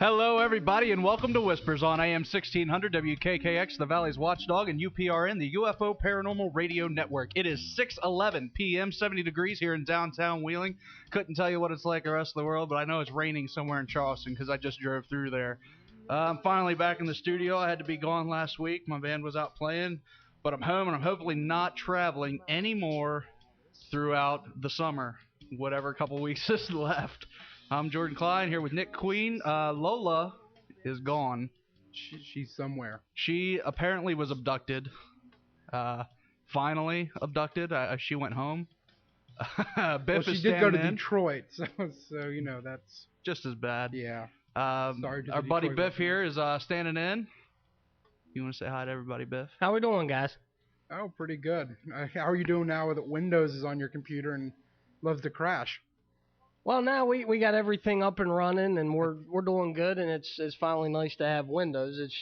Hello, everybody, and welcome to Whispers on AM 1600 WKKX, the Valley's Watchdog, and UPRN, the UFO Paranormal Radio Network. It is 6:11 p.m., 70 degrees here in downtown Wheeling. Couldn't tell you what it's like the rest of the world, but I know it's raining somewhere in Charleston because I just drove through there. I'm finally back in the studio. I had to be gone last week. My band was out playing, but I'm home, and I'm hopefully not traveling anymore throughout the summer, whatever couple weeks is left. I'm Jordan Klein here with Nick Queen. Lola is gone. She's somewhere. She apparently was abducted. Finally abducted. She went home. Biff she is did go to in. Detroit, so you know that's just as bad. Yeah. Sorry to our buddy Biff here is standing in. You want to say hi to everybody, Biff? How we doing, guys? Oh, pretty good. How are you doing now that Windows is on your computer and loves to crash? Well, now we got everything up and running, and we're doing good, and it's finally nice to have Windows. It's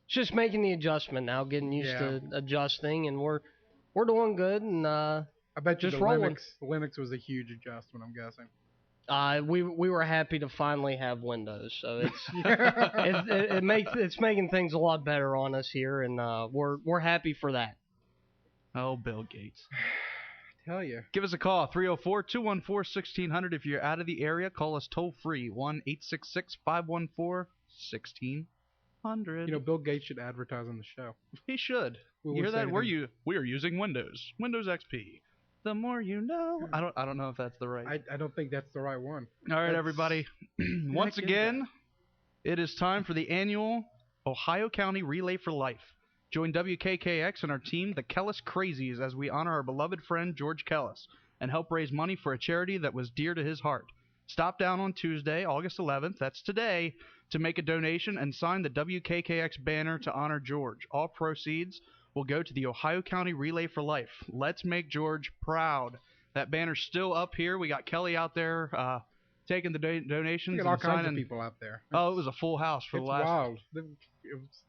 just making the adjustment now, getting used to adjusting, and we're doing good, and I bet you just rolling. Linux was a huge adjustment, I'm guessing. We were happy to finally have Windows, so it's making things a lot better on us here, and we're happy for that. Oh, Bill Gates. Tell you. Give us a call, 304-214-1600. If you're out of the area, call us toll-free, 1-866-514-1600. You know, Bill Gates should advertise on the show. He should. You hear that? We're using Windows XP. The more you know. I don't know if that's the right. I don't think that's the right one. All right, everybody. Once again, it is time for the annual Ohio County Relay for Life. Join WKKX and our team, the Kellis Crazies, as we honor our beloved friend George Kellis and help raise money for a charity that was dear to his heart. Stop down on Tuesday, August 11th, that's today, to make a donation and sign the WKKX banner to honor George. All proceeds will go to the Ohio County Relay for Life. Let's make George proud. That banner's still up here. We got Kelly out there taking the donations. We got all kinds of people out there. It was a full house for the last. Wild. It was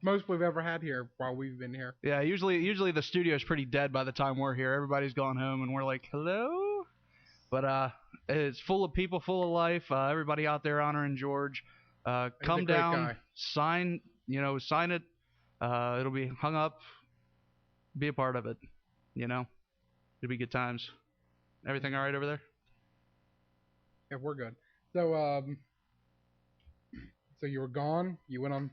most we've ever had here while we've been here. Yeah, usually the studio's pretty dead by the time we're here. Everybody's gone home, and we're like, hello? But it's full of people, full of life. Everybody out there honoring George. Come down, guy. sign it. It'll be hung up. Be a part of it. It'll be good times. Everything all right over there? Yeah, we're good. So you were gone. You went on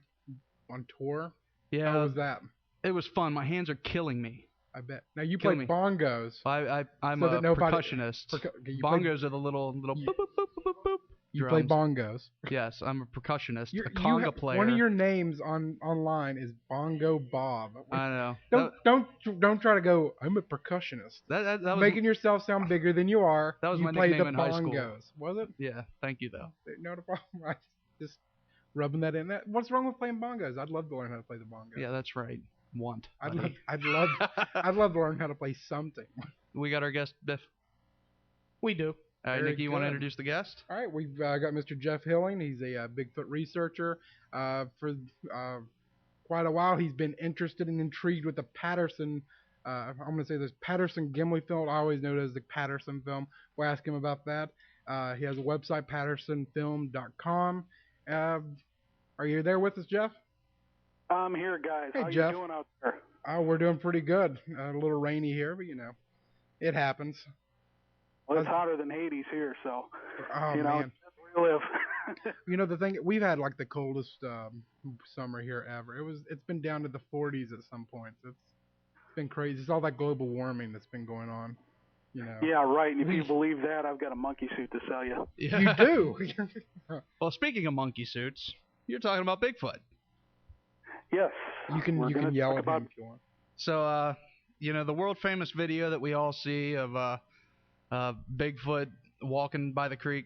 tour. Yeah. How was that? It was fun. My hands are killing me. I bet. Now you play bongos. I'm so a percussionist. Bongos are the little boop, boop, boop, boop, boop. You drums. play bongos. Yes, I'm a percussionist, a conga player. One of your names online is Bongo Bob. I know. Don't try to go. I'm a percussionist. That was making yourself sound bigger than you are. That was you my played nickname the in high school. Bongos. Was it? Yeah. Thank you though. No problem. Just rubbing that in. What's wrong with playing bongos? I'd love to learn how to play the bongos. Yeah, that's right. I'd love to learn how to play something. We got our guest, Biff. We do. All right, Nikki, you want to introduce the guest? All right, we've got Mr. Jeff Hilling. He's a Bigfoot researcher. For quite a while, he's been interested and intrigued with the Patterson. I'm going to say this Patterson-Gimli film. I always know it as the Patterson film. We'll ask him about that. He has a website, pattersonfilm.com. Are you there with us, Jeff? I'm here, guys. Hey, How Jeff. you doing out there? Oh, we're doing pretty good. A little rainy here, but it happens. Well, it's hotter than Hades here, so man. We live. The thing, we've had like the coldest summer here ever. It's been down to the 40s at some points. It's been crazy. It's all that global warming that's been going on. Yeah, right. And if you believe that, I've got a monkey suit to sell you. Yeah. You do. Well, speaking of monkey suits, you're talking about Bigfoot. Yes. You can yell at him if you want. So, the world famous video that we all see of Bigfoot walking by the creek.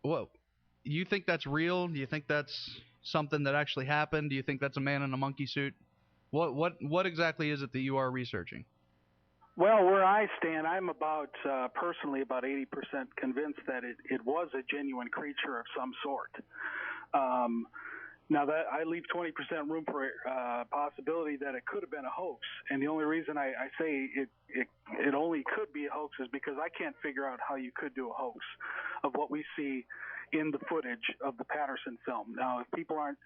Whoa. You think that's real? Do you think that's something that actually happened? Do you think that's a man in a monkey suit? What exactly is it that you are researching? Well, where I stand, I'm personally about 80% convinced that it was a genuine creature of some sort. Now that I leave 20% room for possibility that it could have been a hoax, and the only reason I say it only could be a hoax is because I can't figure out how you could do a hoax of what we see in the footage of the Patterson film. Now, if people aren't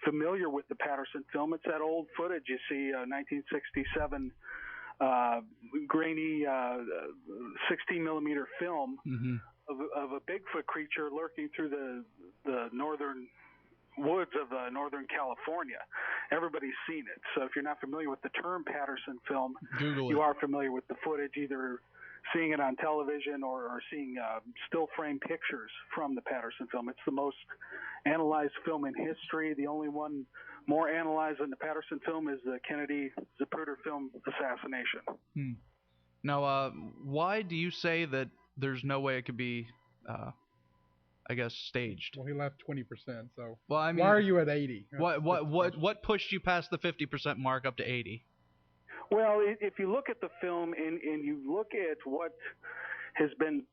familiar with the Patterson film, it's that old footage you see, 1967 grainy 16 millimeter film of a Bigfoot creature lurking through the northern woods of Northern California. Everybody's seen it. So if you're not familiar with the term Patterson film, you are familiar with the footage, either seeing it on television or seeing still frame pictures from the Patterson film. It's the most analyzed film in history. The only one more analyzed than the Patterson film is the Kennedy Zapruder film Assassination. Now, why do you say that there's no way it could be, I guess, staged? Well, he left 20%, so well, I mean, why are you at 80? What pushed you past the 50% mark up to 80? Well, if you look at the film and you look at what has been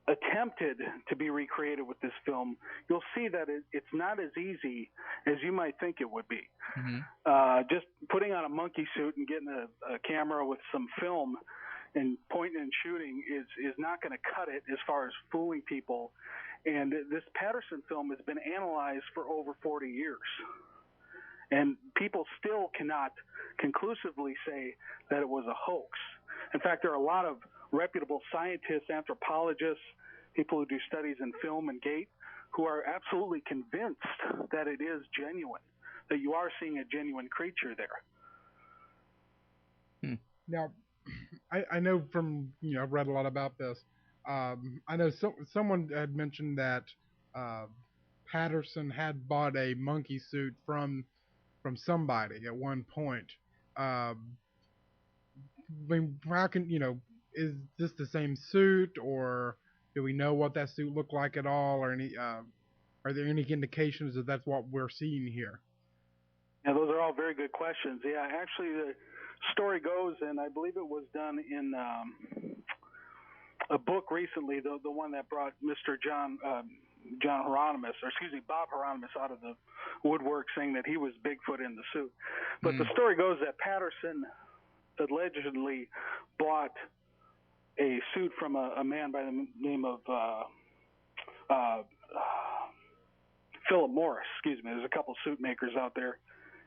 attempted to be recreated with this film, you'll see that it's not as easy as you might think it would be. Just putting on a monkey suit and getting a camera with some film and pointing and shooting is not going to cut it as far as fooling people. And this Patterson film has been analyzed for over 40 years. And people still cannot conclusively say that it was a hoax. In fact, there are a lot of reputable scientists, anthropologists, people who do studies in film and gait, who are absolutely convinced that it is genuine, that you are seeing a genuine creature there. Now, I know from, I've read a lot about this. I know someone had mentioned that Patterson had bought a monkey suit from somebody at one point. I mean, how can, is this the same suit, or do we know what that suit looked like at all, or are there any indications that that's what we're seeing here? Yeah, those are all very good questions. Yeah, actually, the story goes, and I believe it was done in a book recently, the one that brought Mr. Bob Hieronymus out of the woodwork, saying that he was Bigfoot in the suit. But the story goes that Patterson allegedly bought a suit from a man by the name of Philip Morris. Excuse me. There's a couple suit makers out there.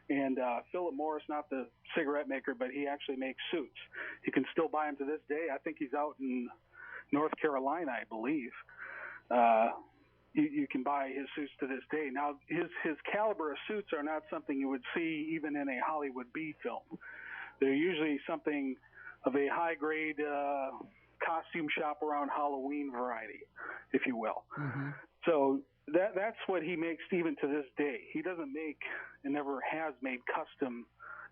And Philip Morris, not the cigarette maker, but he actually makes suits. You can still buy them to this day. I think he's out in North Carolina, I believe. You can buy his suits to this day. Now, his caliber of suits are not something you would see even in a Hollywood B film. They're usually something of a high-grade costume shop around Halloween variety, if you will. So that's what he makes even to this day. He doesn't make and never has made custom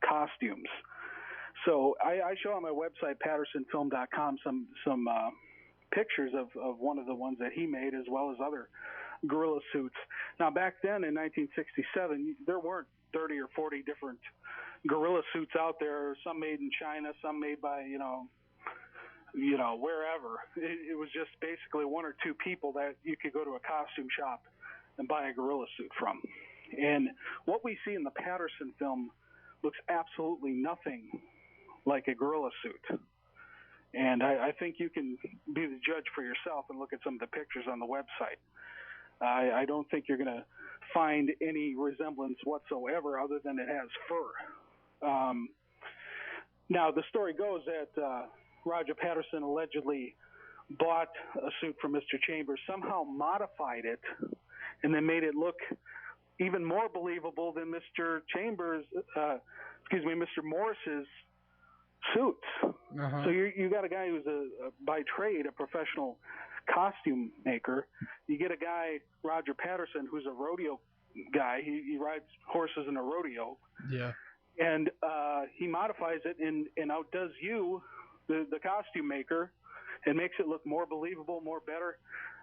costumes. So I show on my website, pattersonfilm.com, some pictures of one of the ones that he made, as well as other gorilla suits. Now, back then in 1967, there weren't 30 or 40 different gorilla suits out there, some made in China, some made by, wherever. It was just basically one or two people that you could go to a costume shop and buy a gorilla suit from. And what we see in the Patterson film looks absolutely nothing like a gorilla suit. And I think you can be the judge for yourself and look at some of the pictures on the website. I don't think you're going to find any resemblance whatsoever other than it has fur. Now, the story goes that Roger Patterson allegedly bought a suit from Mr. Chambers, somehow modified it, and then made it look even more believable than Mr. Mr. Morris's suits. So you got a guy who's by trade a professional costume maker. You get a guy, Roger Patterson, who's a rodeo guy. He rides horses in a rodeo. Yeah. And he modifies it and outdoes you, the costume maker, and makes it look more believable, more better.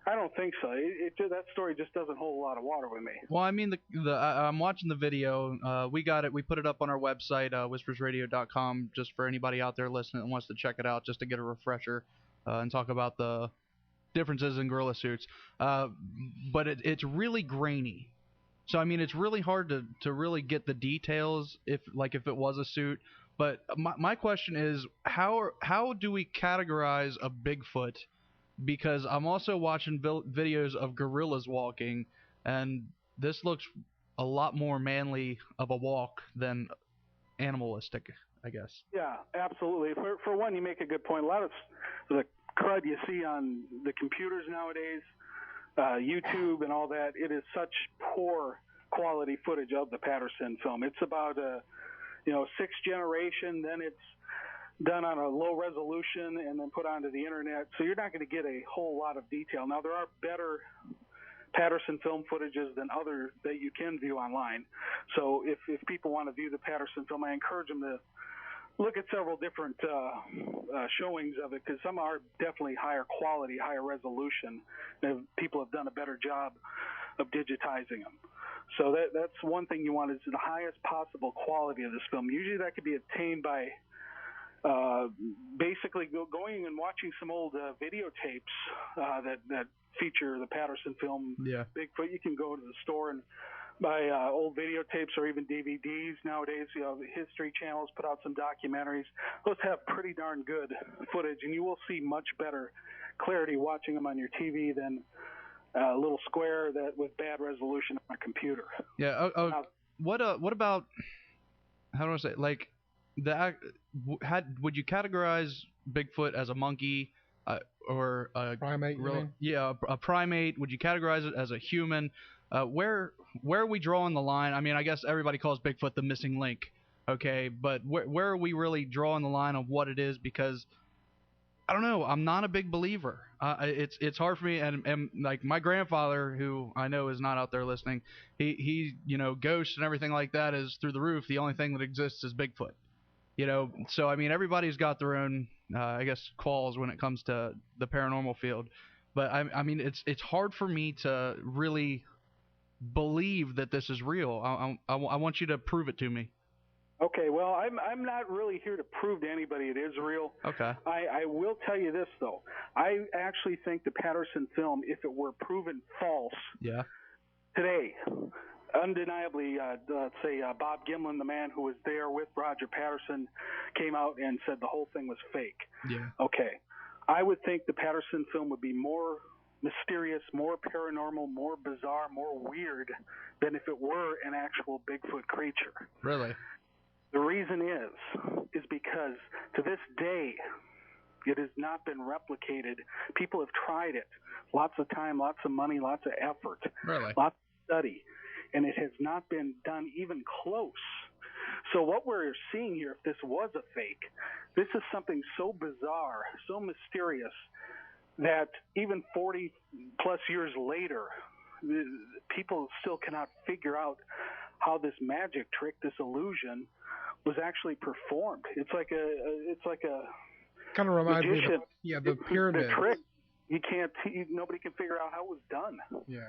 I don't think so. That story just doesn't hold a lot of water with me. Well, I mean, I'm watching the video. We got it. We put it up on our website, whispers081109.mp3, just for anybody out there listening that wants to check it out, just to get a refresher and talk about the differences in gorilla suits. But it's really grainy. So, I mean, it's really hard to really get the details if it was a suit. But my question is, how do we categorize a Bigfoot because I'm also watching videos of gorillas walking, and this looks a lot more manly of a walk than animalistic, I guess. Yeah, absolutely. For one, you make a good point. A lot of the crud you see on the computers nowadays, YouTube and all that, it is such poor quality footage of the Patterson film. It's about sixth generation, then it's done on a low resolution and then put onto the internet. So you're not going to get a whole lot of detail. Now, there are better Patterson film footages than other that you can view online. So if people want to view the Patterson film, I encourage them to look at several different showings of it, because some are definitely higher quality, higher resolution. And people have done a better job of digitizing them. So that's one thing you want, is the highest possible quality of this film. Usually that could be obtained by basically going and watching some old videotapes that feature the Patterson film Bigfoot. You can go to the store and buy old videotapes or even DVDs nowadays. The History Channel's put out some documentaries. Those have pretty darn good footage, and you will see much better clarity watching them on your TV than a little square that with bad resolution on a computer. Yeah. What about, how do I say, like, would you categorize Bigfoot as a monkey or a primate? Yeah, a primate. Would you categorize it as a human? Where are we drawing the line? I mean, I guess everybody calls Bigfoot the missing link, okay? But where are we really drawing the line of what it is? Because I don't know. I'm not a big believer. It's hard for me, and like my grandfather, who I know is not out there listening, he ghosts and everything like that is through the roof. The only thing that exists is Bigfoot. So I mean, everybody's got their own, I guess, qualms when it comes to the paranormal field. But I mean, it's hard for me to really believe that this is real. I want you to prove it to me. Okay, well, I'm not really here to prove to anybody it is real. Okay. I will tell you this, though. I actually think the Patterson film, if it were proven false today, undeniably, let's say Bob Gimlin, the man who was there with Roger Patterson, came out and said the whole thing was fake. Yeah. Okay. I would think the Patterson film would be more mysterious, more paranormal, more bizarre, more weird than if it were an actual Bigfoot creature. Really? The reason is because to this day, it has not been replicated. People have tried it. Lots of time, lots of money, lots of effort. Really? Lots of study. And it has not been done even close. So what we're seeing here, if this was a fake, this is something so bizarre, so mysterious, that even 40 plus years later, people still cannot figure out how this magic trick, this illusion, was actually performed. It's like a kind of reminds magician. Me of the pyramid. The trick, nobody can figure out how it was done. Yeah.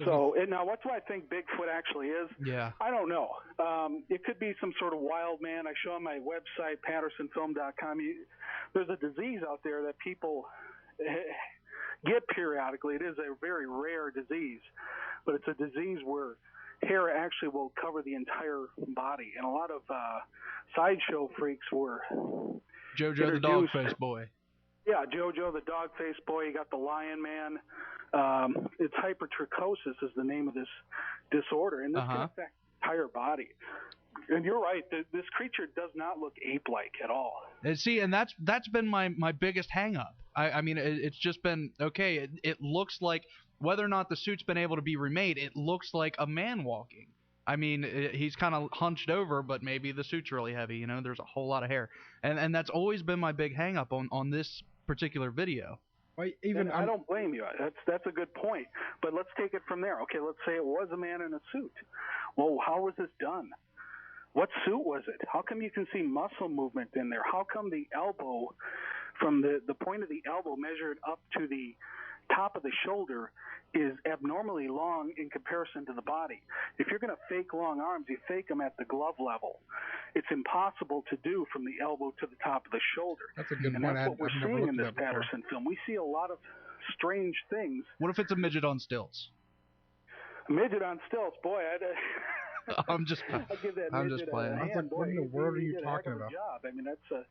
So, and now what do I think Bigfoot actually is? Yeah. I don't know. It could be some sort of wild man. I show on my website, pattersonfilm.com. There's a disease out there that people get periodically. It is a very rare disease, but it's a disease where hair actually will cover the entire body. And a lot of sideshow freaks were JoJo the dog-faced boy. Yeah, JoJo the dog-faced boy. You got the Lion Man. It's hypertrichosis is the name of this disorder, and this can affect the entire body. And you're right. This creature does not look ape-like at all. And see, and that's been my biggest hang-up. I mean, it's just been, okay, it looks like, whether or not the suit's been able to be remade, it looks like a man walking. I mean, he's kind of hunched over, but maybe the suit's really heavy. There's a whole lot of hair. And that's always been my big hang-up on this particular video. Well, I don't blame you. That's a good point. But let's take it from there. Okay, let's say it was a man in a suit. Well, how was this done? What suit was it? How come you can see muscle movement in there? How come the elbow, from the point of the elbow measured up to the top of the shoulder, is abnormally long in comparison to the body? If you're going to fake long arms, you fake them at the glove level. It's impossible to do from the elbow to the top of the shoulder. That's a good and point. that's what we're seeing in this Patterson film. We see a lot of strange things. What if it's a midget on stilts? A midget on stilts, boy, I'm just playing. I was like, what in the world are you talking about? Job. I mean, that's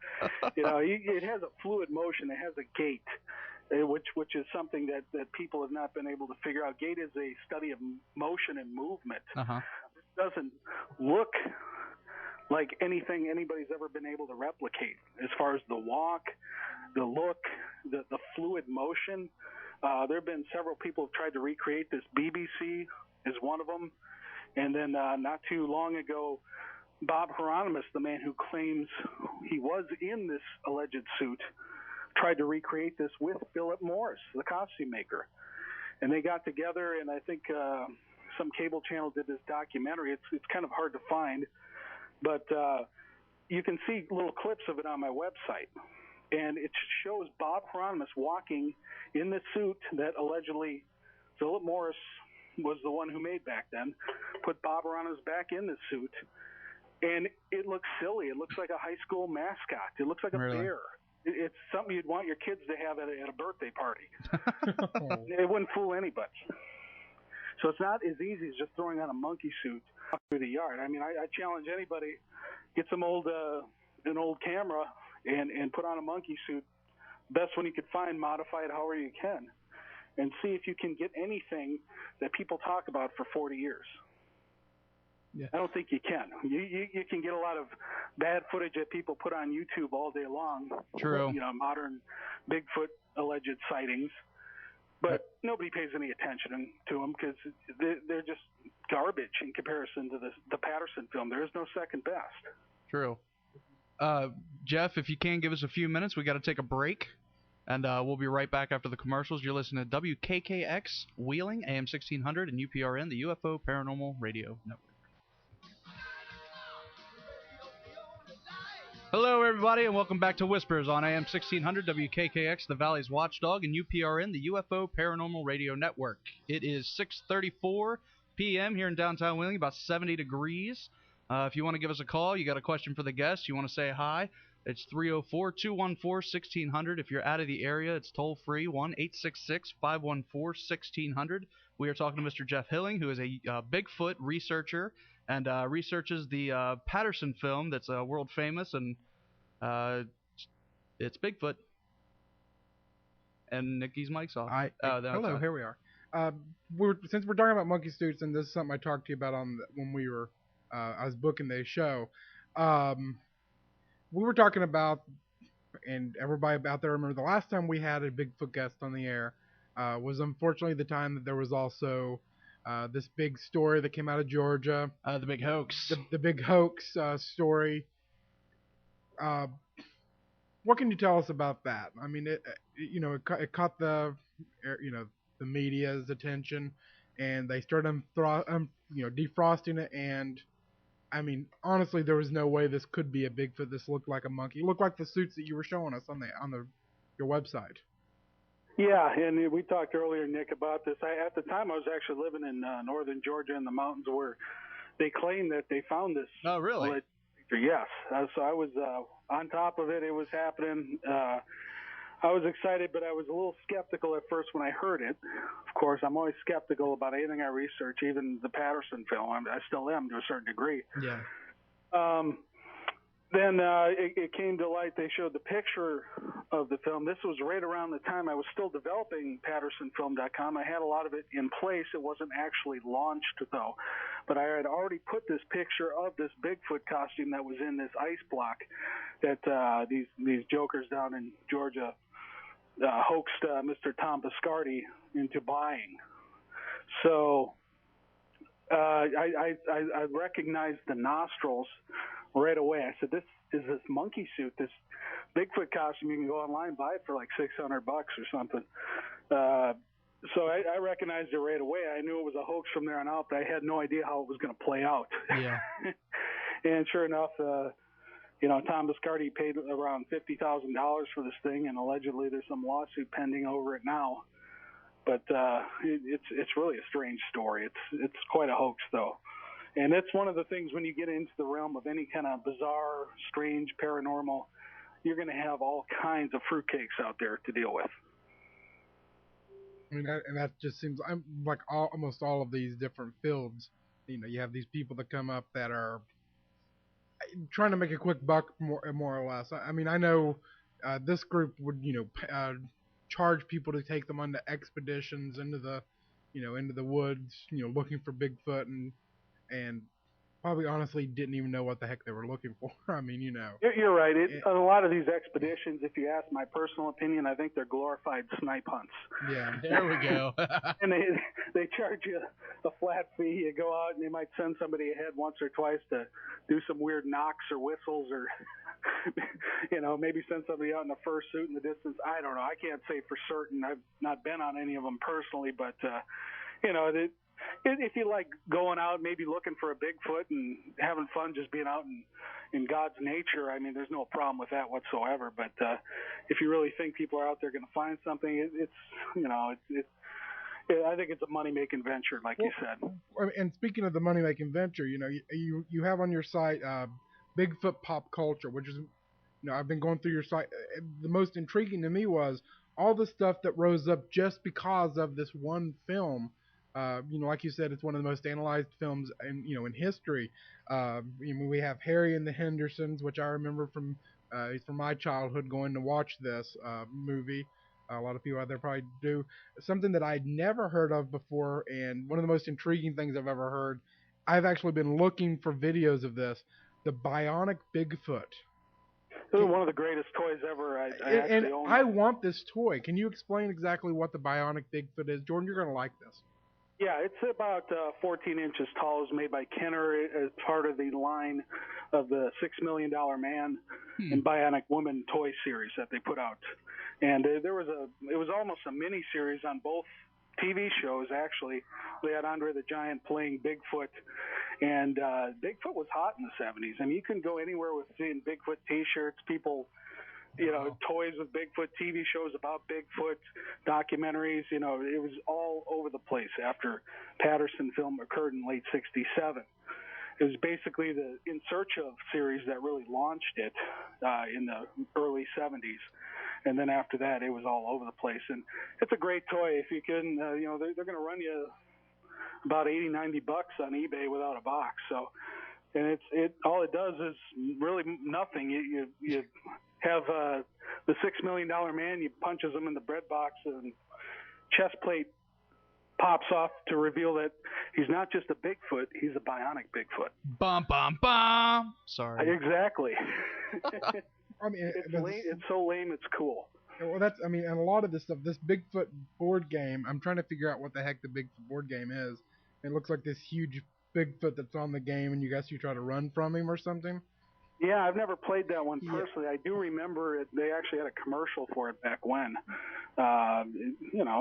it has a fluid motion. It has a gait. which is something that people have not been able to figure out. Gait is a study of motion and movement. Uh-huh. It doesn't look like anything anybody's ever been able to replicate as far as the walk, the look, the fluid motion. There have been several people who have tried to recreate this. BBC is one of them. And then not too long ago, Bob Hieronymus, the man who claims he was in this alleged suit, tried to recreate this with Philip Morris, the costume maker. And they got together, and I think some cable channel did this documentary. It's kind of hard to find, but you can see little clips of it on my website. And it shows Bob Hieronymus walking in the suit that allegedly Philip Morris was the one who made back then, put Bob Hieronymus back in the suit. And it looks silly. It looks like a high school mascot. It looks like a bear. It's something you'd want your kids to have at a birthday party. It wouldn't fool anybody. So it's not as easy as just throwing on a monkey suit through the yard. I mean, I challenge anybody, get some an old camera and put on a monkey suit, best one you could find, modify it however you can, and see if you can get anything that people talk about for 40 years. Yeah. I don't think you can. You can get a lot of bad footage that people put on YouTube all day long. True. Modern Bigfoot alleged sightings. But nobody pays any attention to them because they're just garbage in comparison to the Patterson film. There is no second best. True. Jeff, if you can give us a few minutes, we got to take a break. And we'll be right back after the commercials. You're listening to WKKX Wheeling, AM 1600, and UPRN, the UFO Paranormal Radio Network. Hello, everybody, and welcome back to Whispers on AM 1600, WKKX, the Valley's Watchdog, and UPRN, the UFO Paranormal Radio Network. It is 6:34 p.m. here in downtown Wheeling, about 70 degrees. If you want to give us a call, you got a question for the guest, you want to say hi, it's 304-214-1600. If you're out of the area, it's toll-free, 1-866-514-1600. We are talking to Mr. Jeff Hilling, who is a Bigfoot researcher and researches the Patterson film that's world famous, and it's Bigfoot. And Nikki's mic's off. Hello, here we are. Since we're talking about monkey suits, and this is something I talked to you about when we were I was booking the show. We were talking about, and everybody out there remember the last time we had a Bigfoot guest on the air was unfortunately the time that there was also this big story that came out of Georgia. The big hoax. The big hoax story. What can you tell us about that? I mean, it caught the media's attention, and they started defrosting it. And I mean, honestly, there was no way this could be a Bigfoot. This looked like a monkey. It looked like the suits that you were showing us on your website. Yeah, and we talked earlier, Nick, about this. At the time, I was actually living in northern Georgia in the mountains where they claimed that they found this. Oh, really? Yes. So I was on top of it. It was happening. I was excited, but I was a little skeptical at first when I heard it. Of course, I'm always skeptical about anything I research, even the Patterson film. I still am to a certain degree. Yeah. Then it came to light. They showed the picture of the film. This was right around the time I was still developing PattersonFilm.com. I had a lot of it in place. It wasn't actually launched, though. But I had already put this picture of this Bigfoot costume that was in this ice block that these jokers down in Georgia hoaxed Mr. Tom Biscardi into buying. So I recognized the nostrils right away. I said, this is this monkey suit, this Bigfoot costume. You can go online and buy it for like $600 or something. So I recognized it right away. I knew it was a hoax from there on out, but I had no idea how it was going to play out. Yeah. And sure enough, Tom Biscardi paid around $50,000 for this thing, and allegedly there's some lawsuit pending over it now. But it's really a strange story. It's quite a hoax, though. And that's one of the things when you get into the realm of any kind of bizarre, strange, paranormal, you're going to have all kinds of fruitcakes out there to deal with. I mean, and that just seems like almost all of these different fields. You have these people that come up that are trying to make a quick buck, more or less. I mean, I know this group would, charge people to take them on the expeditions into the, into the woods, looking for Bigfoot, and probably honestly didn't even know what the heck they were looking for. I mean, You're right. A lot of these expeditions, if you ask my personal opinion, I think they're glorified snipe hunts. Yeah. There we go. And they charge you a flat fee. You go out and they might send somebody ahead once or twice to do some weird knocks or whistles, or maybe send somebody out in a fursuit in the distance. I don't know. I can't say for certain. I've not been on any of them personally, but if you like going out, maybe looking for a Bigfoot and having fun, just being out in God's nature, I mean, there's no problem with that whatsoever. But if you really think people are out there going to find something, I think it's a money-making venture, like you said. And speaking of the money-making venture, you have on your site Bigfoot Pop Culture, which is, I've been going through your site. The most intriguing to me was all the stuff that rose up just because of this one film. Like you said, it's one of the most analyzed films in history. We have Harry and the Hendersons, which I remember from my childhood going to watch this movie. A lot of people out there probably do. Something that I'd never heard of before, and one of the most intriguing things I've ever heard. I've actually been looking for videos of this. The Bionic Bigfoot. This is one of the greatest toys ever. I actually own. I want this toy. Can you explain exactly what the Bionic Bigfoot is? Jordan, you're going to like this. Yeah, it's about 14 inches tall. It was made by Kenner as part of the line of the $6 Million Man and Bionic Woman toy series that they put out. And it was almost a mini series on both TV shows, actually. They had Andre the Giant playing Bigfoot, and Bigfoot was hot in the 70s. I mean, you couldn't go anywhere with seeing Bigfoot T-shirts, people, toys with Bigfoot, TV shows about Bigfoot, documentaries. It was all over the place after Patterson film occurred in late '67. It was basically the In Search Of series that really launched it in the early 70s. And then after that, it was all over the place. And it's a great toy. If you can, they're going to run you about $80-$90 on eBay without a box. So, and all it does is really nothing. You have the $6 Million Man. You punches him in the bread box, and chest plate pops off to reveal that he's not just a Bigfoot, he's a bionic Bigfoot. Bum, bum, bum. Sorry. Exactly. I mean, it's so lame, it's cool. Well, and a lot of this stuff, this Bigfoot board game, I'm trying to figure out what the heck the Bigfoot board game is. It looks like this huge Bigfoot that's on the game, and you try to run from him or something. Yeah, I've never played that one personally. I do remember they actually had a commercial for it back when.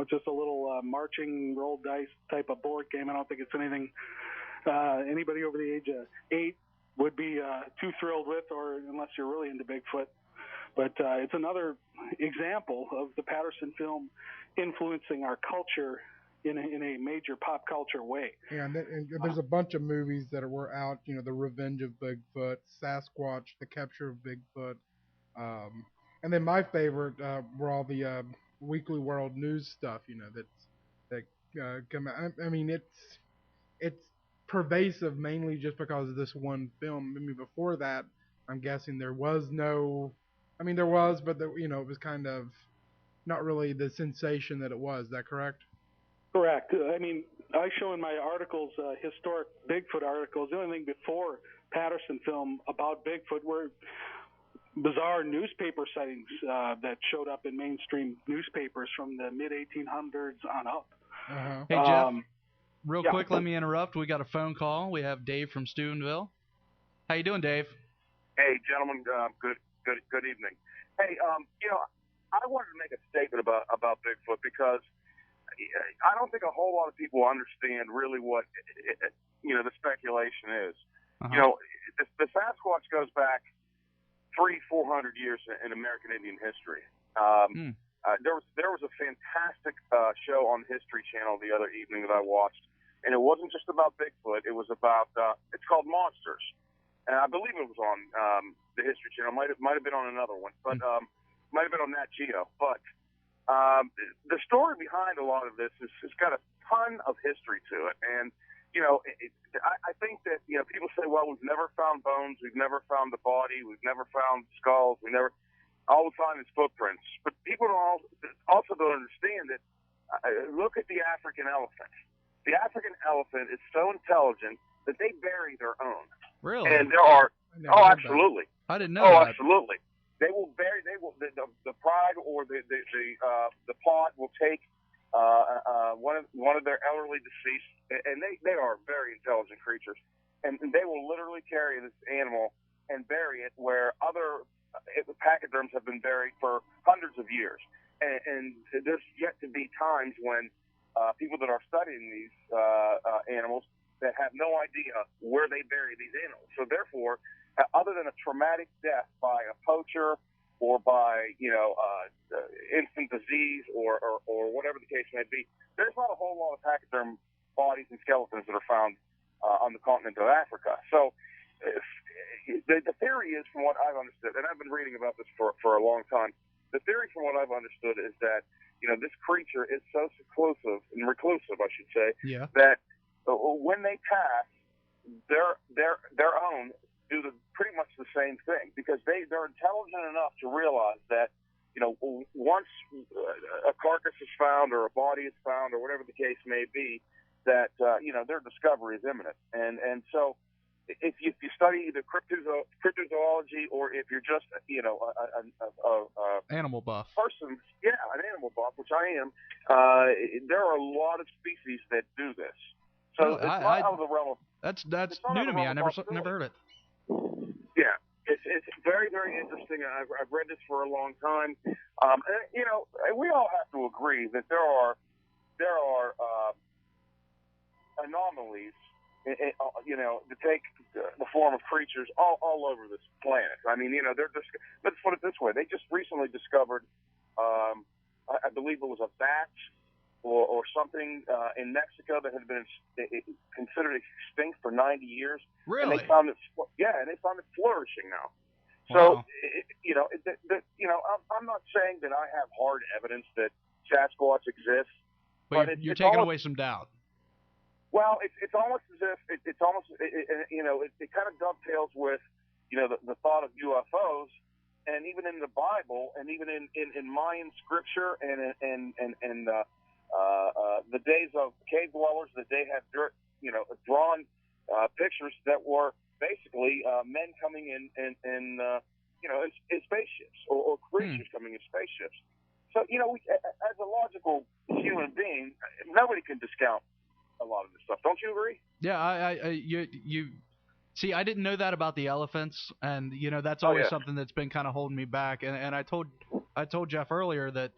Just a little marching roll dice type of board game. I don't think it's anything anybody over the age of 8 would be too thrilled with, or unless you're really into Bigfoot. But it's another example of the Patterson film influencing our culture in a major pop culture way. Yeah, and there's a bunch of movies that were out, The Revenge of Bigfoot, Sasquatch, The Capture of Bigfoot, and then my favorite were all the Weekly World News stuff, that come out. I mean, it's pervasive mainly just because of this one film. I mean, before that, I'm guessing there was no. I mean, there was, but it was kind of not really the sensation that it was. Is that correct? Correct. I mean, I show in my articles, historic Bigfoot articles, the only thing before Patterson film about Bigfoot were bizarre newspaper sightings that showed up in mainstream newspapers from the mid-1800s on up. Uh-huh. Hey, Jeff, real quick, let me interrupt. We got a phone call. We have Dave from Steubenville. How you doing, Dave? Hey, gentlemen. Good evening. Hey, I wanted to make a statement about Bigfoot because I don't think a whole lot of people understand really what the speculation is. Uh-huh. The Sasquatch goes back 300-400 years in American Indian history. There was a fantastic show on the History Channel the other evening that I watched, and it wasn't just about Bigfoot. It was about it's called Monsters, and I believe it was on the History Channel. Might have been on another one, but might have been on Nat Geo. But the story behind a lot of this has got a ton of history to it, and I think that people say, well, we've never found bones, we've never found the body, we've never found skulls, all we find is footprints. But people also don't understand that. Look at the African elephant. The African elephant is so intelligent that they bury their own. Really? And there are. Oh, absolutely. I didn't know that. Oh, absolutely. They will bury. They will. The pride or the pod will take one of their elderly deceased, and they are very intelligent creatures, and they will literally carry this animal and bury it where other pachyderms have been buried for hundreds of years. And there's yet to be times when people that are studying these animals that have no idea where they bury these animals. So therefore, other than a traumatic death by a poacher or by instant disease or whatever the case may be, there's not a whole lot of pachyderm bodies and skeletons that are found on the continent of Africa. So the theory is, from what I've understood, and I've been reading about this for a long time, the theory from what I've understood is that this creature is so reclusive, I should say, that when they pass, their own do pretty much the same thing, because they're intelligent enough to realize that once a carcass is found or a body is found or whatever the case may be, that their discovery is imminent. And so if you study either cryptozoology or if you're just animal buff person, an animal buff, which I am, there are a lot of species that do this. So it's not out of the realm of that's new to me. I never heard it. Yeah, it's very, very interesting. I've read this for a long time. We all have to agree that there are anomalies, to take the form of creatures all over this planet. I mean, they're just, let's put it this way. They just recently discovered, I believe it was a bat or something in Mexico that had been considered extinct for 90 years. Really? And they found it, and they found it flourishing now. So, I'm not saying that I have hard evidence that Sasquatch exists. But you're taking away some doubt. Well, it's almost as if it kind of dovetails with the thought of UFOs, and even in the Bible, and even in Mayan scripture, and the days of cave dwellers, that they had drawn pictures that were basically men coming in spaceships or creatures coming in spaceships. So as a logical human being, nobody can discount a lot of this stuff. Don't you agree? Yeah, you see, I didn't know that about the elephants, and that's always something that's been kind of holding me back. And I told Jeff earlier that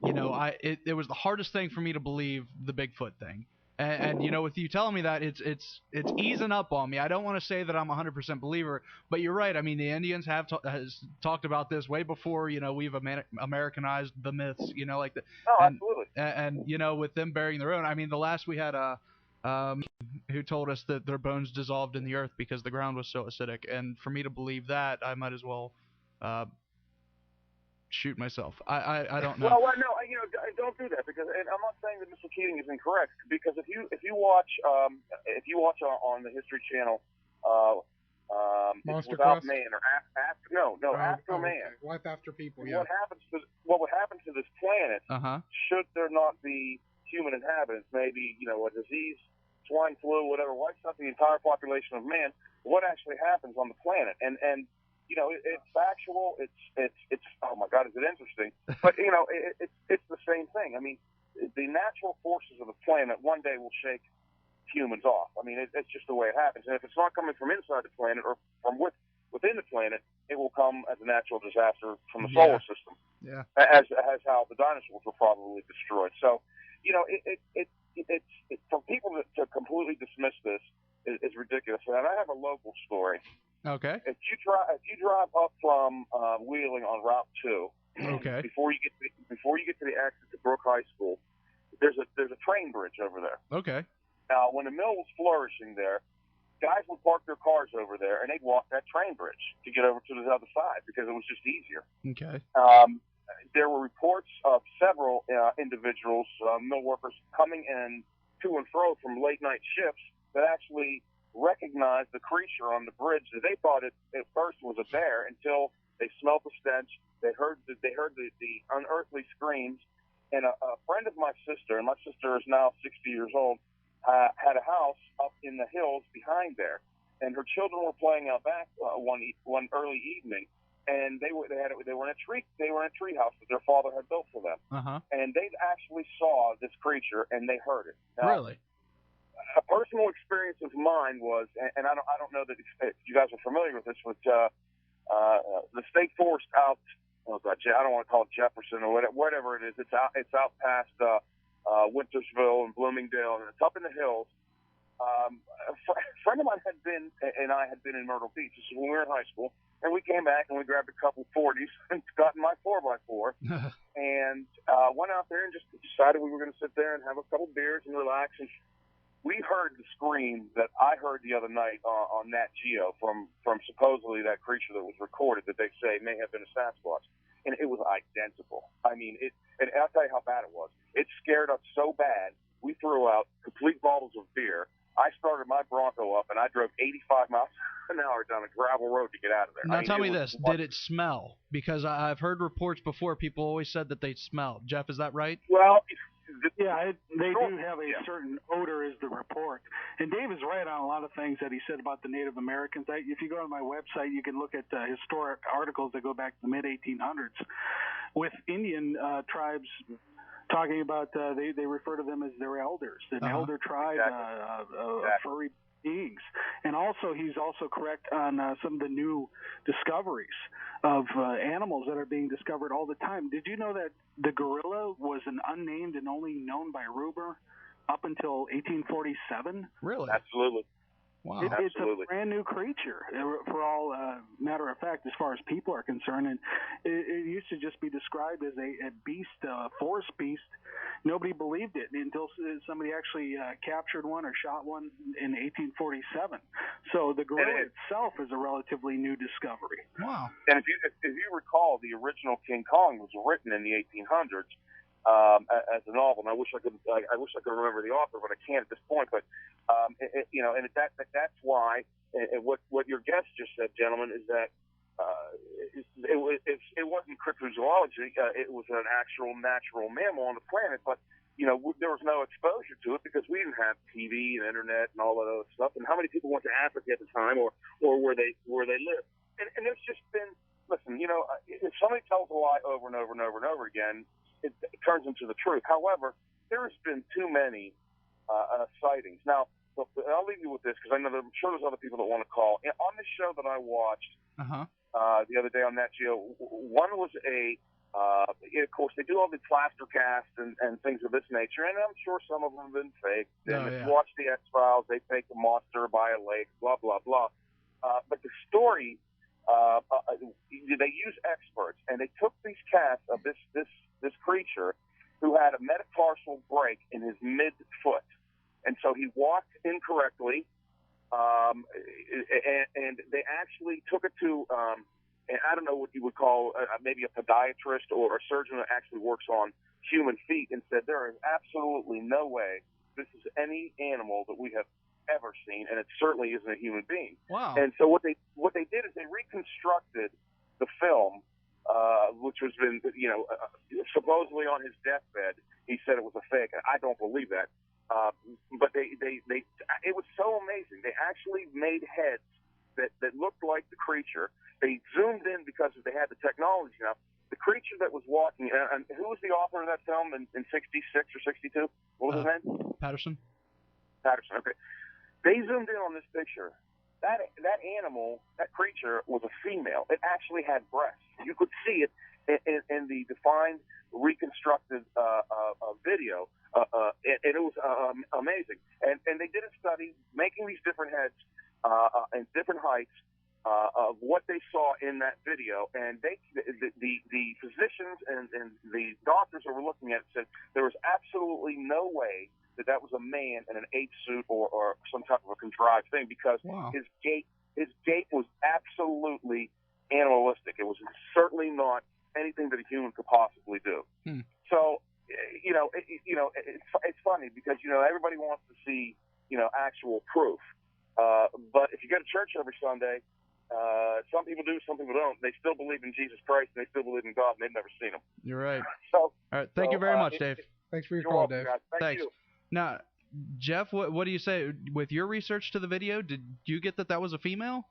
it was the hardest thing for me to believe the Bigfoot thing. And with you telling me that, it's easing up on me. I don't want to say that I'm a 100% believer, but you're right. I mean, the Indians has talked about this way before. We've Americanized the myths. Like that. Oh, absolutely. And with them burying their own. I mean, the last we had who told us that their bones dissolved in the earth because the ground was so acidic. And for me to believe that, I might as well shoot myself. I don't know. Well, no, don't do that, because, and I'm not saying that Mr. Keating is incorrect, because if you watch on the History Channel, Monster Without Quest? Man or After Man. Life After People. Yeah. What would happen to this planet Uh-huh. should there not be human inhabitants? Maybe a disease, swine flu, whatever, wipes out the entire population of man. What actually happens on the planet? And it's factual. It's oh my God, is it interesting? But it's the same thing. I mean, the natural forces of the planet one day will shake humans off. I mean, it's just the way it happens. And if it's not coming from inside the planet or from within the planet, it will come as a natural disaster from the solar system. Yeah. As how the dinosaurs were probably destroyed. So, it's for people to completely dismiss this is ridiculous. And I have a local story. Okay. If you drive up from Wheeling on Route 2, okay, before you get to the exit to Brook High School, there's a train bridge over there. Okay. Now, when the mill was flourishing there, guys would park their cars over there and they'd walk that train bridge to get over to the other side because it was just easier. Okay. There were reports of several individuals, mill workers, coming in to and fro from late night shifts that actually recognized the creature on the bridge that they thought it at first was a bear until they smelled the stench They heard the unearthly screams, and a friend of my sister, and my sister is now 60 years old, had a house up in the hills behind there, and her children were playing out back one early evening, and they were in a tree house that their father had built for them, and they actually saw this creature and they heard it. Now, really? A personal experience of mine was, and I don't know that you guys are familiar with this, but the state forest out. I don't want to call it Jefferson or whatever it is. It's out past Wintersville and Bloomingdale, and it's up in the hills. A friend of mine had been in Myrtle Beach. This is when we were in high school, and we came back and we grabbed a couple 40s and got in my 4x4 and went out there and just decided we were going to sit there and have a couple beers and relax. And we heard the scream that I heard the other night on Nat Geo from supposedly that creature that was recorded that they say may have been a Sasquatch. And it was identical. I mean, and I'll tell you how bad it was. It scared us so bad, we threw out complete bottles of beer. I started my Bronco up, and I drove 85 miles an hour down a gravel road to get out of there. Now tell me this, did it smell? Because I've heard reports before, people always said that they smelled. Jeff, is that right? Well, yeah, they do have a certain odor is the report. And Dave is right on a lot of things that he said about the Native Americans. If you go to my website, you can look at historic articles that go back to the mid-1800s with Indian tribes talking about, they refer to them as their elders, an elder tribe of furry beings. And also, he's also correct on some of the new discoveries of animals that are being discovered all the time. Did you know that the gorilla was an unnamed and only known by rumor up until 1847? Really? Absolutely. Wow. It's a brand new creature, for all matter of fact, as far as people are concerned. And it used to just be described as a beast, a forest beast. Nobody believed it until somebody actually captured one or shot one in 1847. So the gorilla itself is a relatively new discovery. Wow. And if you recall, the original King Kong was written in the 1800s. As a novel, and I wish I could remember the author, but I can't at this point. But that's why what your guest just said, gentlemen, is that it wasn't cryptozoology. It was an actual natural mammal on the planet, but there was no exposure to it because we didn't have TV and internet and all that other stuff. And how many people went to Africa at the time, or where they lived? And there's just been, listen, if somebody tells a lie over and over and over and over again, it turns into the truth. However, there has been too many sightings. Now, I'll leave you with this because I'm sure there's other people that want to call. On this show that I watched the other day on Nat Geo, one was of course, they do all the plaster casts and things of this nature, and I'm sure some of them have been faked. And if you watch the X-Files, they fake a monster by a lake, blah, blah, blah. But the story, they use experts, and they took these casts of this creature who had a metatarsal break in his mid-foot. And so he walked incorrectly, and they actually took it to, I don't know what you would call maybe a podiatrist or a surgeon that actually works on human feet, and said there is absolutely no way this is any animal that we have ever seen, and it certainly isn't a human being. Wow. And so what they did is they reconstructed the film, which was been, supposedly on his deathbed, he said it was a fake. I don't believe that. But it was so amazing. They actually made heads that looked like the creature. They zoomed in because they had the technology now. The creature that was walking, and who was the author of that film in 66 or 62? What was his name? Patterson. Patterson, okay. They zoomed in on this picture. That animal, that creature, was a female. It actually had breasts. You could see it in the defined, reconstructed video, and it was amazing. And they did a study making these different heads and different heights of what they saw in that video, and the physicians and the doctors that were looking at it said there was absolutely no way that was a man in an ape suit or some type of a contrived thing, because his gait was absolutely animalistic. It was certainly not anything that a human could possibly do. So, it's funny because everybody wants to see actual proof, but if you go to church every Sunday, Some people do, some people don't. They still believe in Jesus Christ, and they still believe in God, and they've never seen him. You're right. So, all right, thank you very much, Dave. Thanks for your You're call, welcome, Dave. guys. Thanks. You. Now, Jeff, what do you say with your research to the video? Did you get that was a female?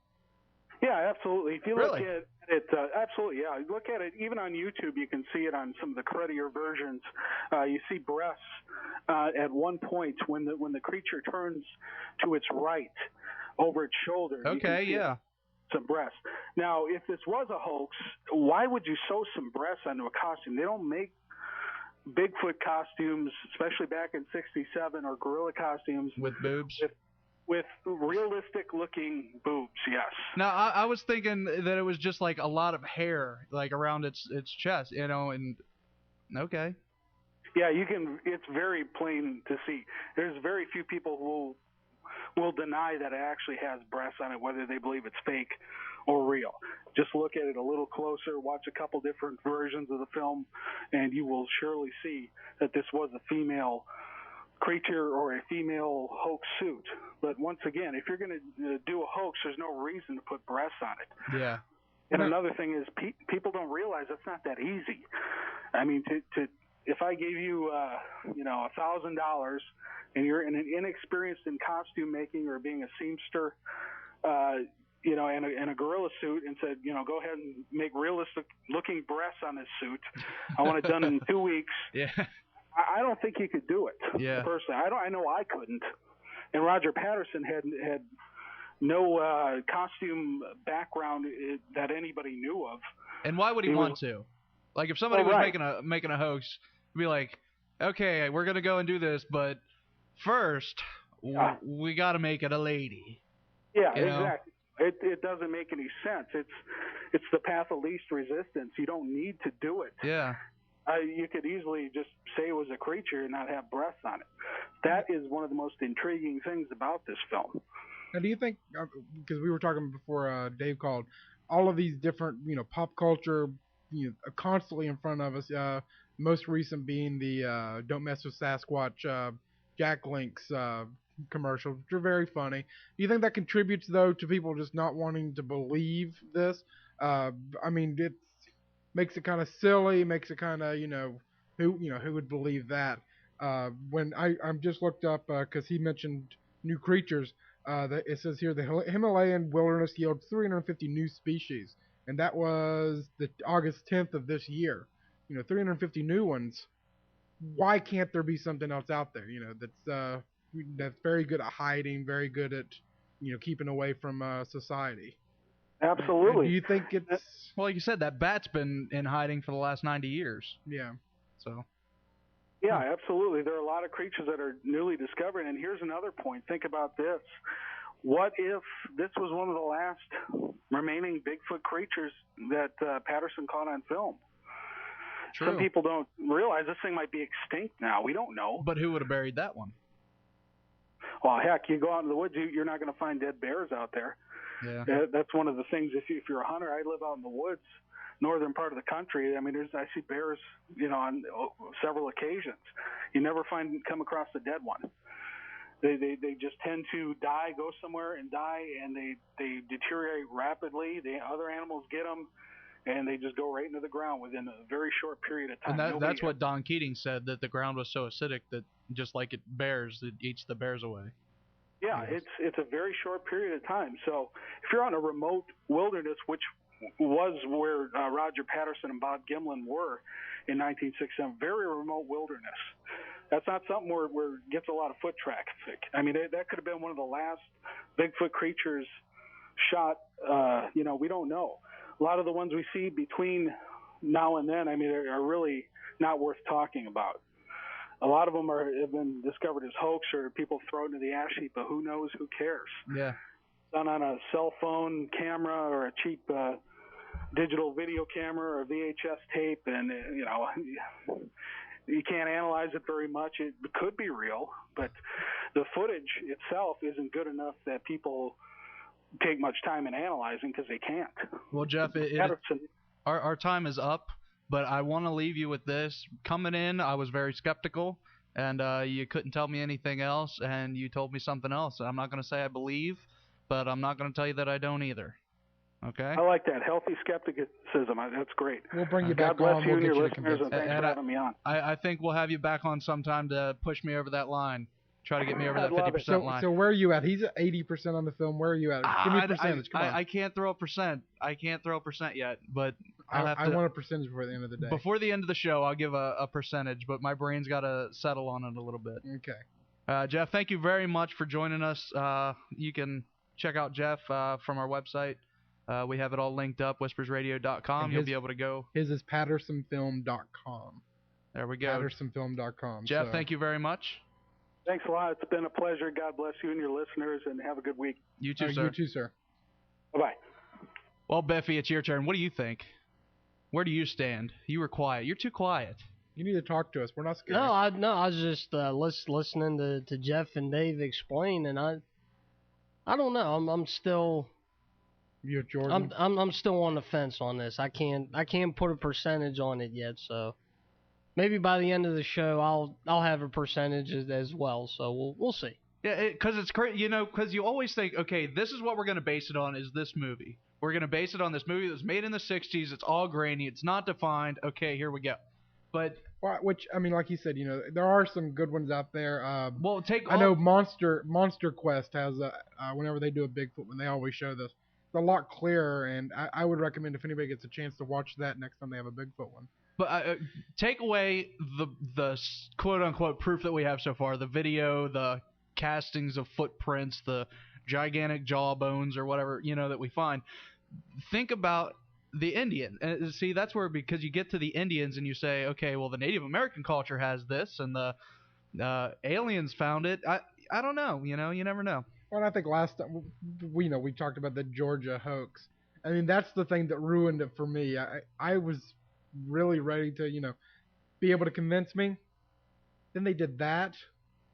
Yeah, absolutely. If you Really? look at it, absolutely, yeah. Look at it. Even on YouTube, you can see it on some of the cruddier versions. You see breasts at one point when the creature turns to its right over its shoulder. Okay, yeah. Some breasts. Now, if this was a hoax, why would you sew some breasts onto a costume? They don't make Bigfoot costumes, especially back in '67, or gorilla costumes with boobs. With realistic-looking boobs, yes. Now, I was thinking that it was just like a lot of hair, like around its chest, and okay. Yeah, you can. It's very plain to see. There's very few people who will deny that it actually has breasts on it, whether they believe it's fake or real. Just look at it a little closer, watch a couple different versions of the film, and you will surely see that this was a female creature or a female hoax suit. But once again, if you're going to do a hoax, there's no reason to put breasts on it. Yeah. And another thing is people don't realize it's not that easy. I mean, if I gave you $1,000 and you're an inexperienced in costume making or being a seamster, in a gorilla suit, and said, go ahead and make realistic looking breasts on this suit. I want it done in 2 weeks. Yeah. I don't think you could do it. Yeah. Personally, I know I couldn't. And Roger Patterson had no costume background that anybody knew of. And why would he want to? Like, if somebody was right. making a hoax, it'd be like, okay, we're gonna go and do this, but first we got to make it a lady. Yeah, exactly. It doesn't make any sense. It's the path of least resistance. You don't need to do it. Yeah. You could easily just say it was a creature and not have breasts on it. That is one of the most intriguing things about this film. Now, do you think, because we were talking before Dave called, all of these different, pop culture, constantly in front of us, most recent being the Don't Mess with Sasquatch Jack Link's commercials, which are very funny. Do you think that contributes, though, to people just not wanting to believe this? I mean, it makes it kind of silly, makes it kind of, who would believe that? When I'm just looked up, because he mentioned new creatures, that it says here the Himalayan wilderness yields 350 new species, and that was the August 10th of this year. 350 new ones. Why can't there be something else out there? That's very good at hiding, very good at keeping away from society. Absolutely. And do you think it's well, like you said, that bat's been in hiding for the last 90 years. Yeah. So. Yeah, absolutely. There are a lot of creatures that are newly discovered. And here's another point. Think about this. What if this was one of the last remaining Bigfoot creatures that Patterson caught on film? True. Some people don't realize this thing might be extinct now. We don't know. But who would have buried that one? Well, heck, you go out in the woods, you're not going to find dead bears out there. Yeah. That's one of the things. If you're a hunter, I live out in the woods, northern part of the country. I mean, I see bears, on several occasions. You never come across a dead one. They just tend to die, go somewhere and die, and they deteriorate rapidly. The other animals get them, and they just go right into the ground within a very short period of time. And that's what Don Keating said, that the ground was so acidic that just like it eats the bears away. Yeah, it's a very short period of time. So if you're on a remote wilderness, which was where Roger Patterson and Bob Gimlin were in 1967, very remote wilderness. That's not something where it gets a lot of foot traffic. I mean, that could have been one of the last Bigfoot creatures shot. We don't know. A lot of the ones we see between now and then, I mean, are really not worth talking about. A lot of them have been discovered as hoax or people thrown into the ash heap, but who knows? Who cares? Yeah. Done on a cell phone camera or a cheap digital video camera or VHS tape, and you can't analyze it very much. It could be real, but the footage itself isn't good enough that people take much time in analyzing because they can't. Well, Jeff, our time is up. But I want to leave you with this. Coming in, I was very skeptical, and you couldn't tell me anything else, and you told me something else. I'm not going to say I believe, but I'm not going to tell you that I don't either. Okay. I like that. Healthy skepticism. That's great. We'll bring you back God bless on. you We'll and get your you to listeners, and convince thanks for having me on. I think we'll have you back on sometime to push me over that line. Try to get me over that 50% line. So where are you at? He's at 80% on the film. Where are you at? Give me a percentage. Come on. I can't throw a percent. I can't throw a percent yet, but I want a percentage before the end of the day. Before the end of the show, I'll give a percentage, but my brain's got to settle on it a little bit. Okay. Jeff, thank you very much for joining us. You can check out Jeff from our website. We have it all linked up, whispersradio.com. You'll be able to go. His is pattersonfilm.com. There we go. Pattersonfilm.com. Jeff, thank you very much. Thanks a lot. It's been a pleasure. God bless you and your listeners, and have a good week. You too, sir. You too, sir. Bye-bye. Well, Biffy, it's your turn. What do you think? Where do you stand? You were quiet. You're too quiet. You need to talk to us. We're not scared. No, I was just listening to Jeff and Dave explain, and I don't know. I'm still. You're Jordan. I'm still on the fence on this. I can't put a percentage on it yet. So maybe by the end of the show, I'll have a percentage as well. So we'll see. Yeah, because it's crazy, because you always think, okay, this is what we're going to base it on is this movie. We're going to base it on this movie that was made in the 60s. It's all grainy. It's not defined. Okay, here we go. But which, I mean, like you said, there are some good ones out there. I know Monster Quest has whenever they do a Bigfoot one, they always show this. It's a lot clearer, and I would recommend if anybody gets a chance to watch that next time they have a Bigfoot one. But take away the quote-unquote proof that we have so far, the video, the castings of footprints, the gigantic jawbones or whatever, that we find. Think about the Indian. See, that's where, because you get to the Indians and you say, okay, well, the Native American culture has this, and the aliens found it. I don't know. You never know. Well, I think last time we talked about the Georgia hoax. I mean, that's the thing that ruined it for me. I was really ready to, be able to convince me. Then they did that.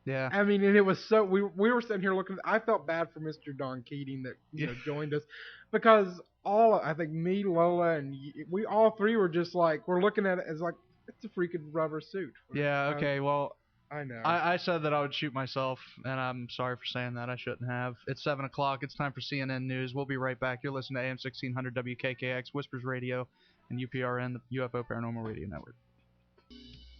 Yeah. I mean, and it was so we were sitting here looking. I felt bad for Mr. Don Keating that joined us, because I think me, Lola, and we all three were just like, we're looking at it as like, it's a freaking rubber suit. Yeah. Okay. Well, I know. I said that I would shoot myself, and I'm sorry for saying that. I shouldn't have. It's 7 o'clock. It's time for CNN News. We'll be right back. You're listening to AM 1600 WKKX, Whispers Radio, and UPRN, the UFO Paranormal Radio Network.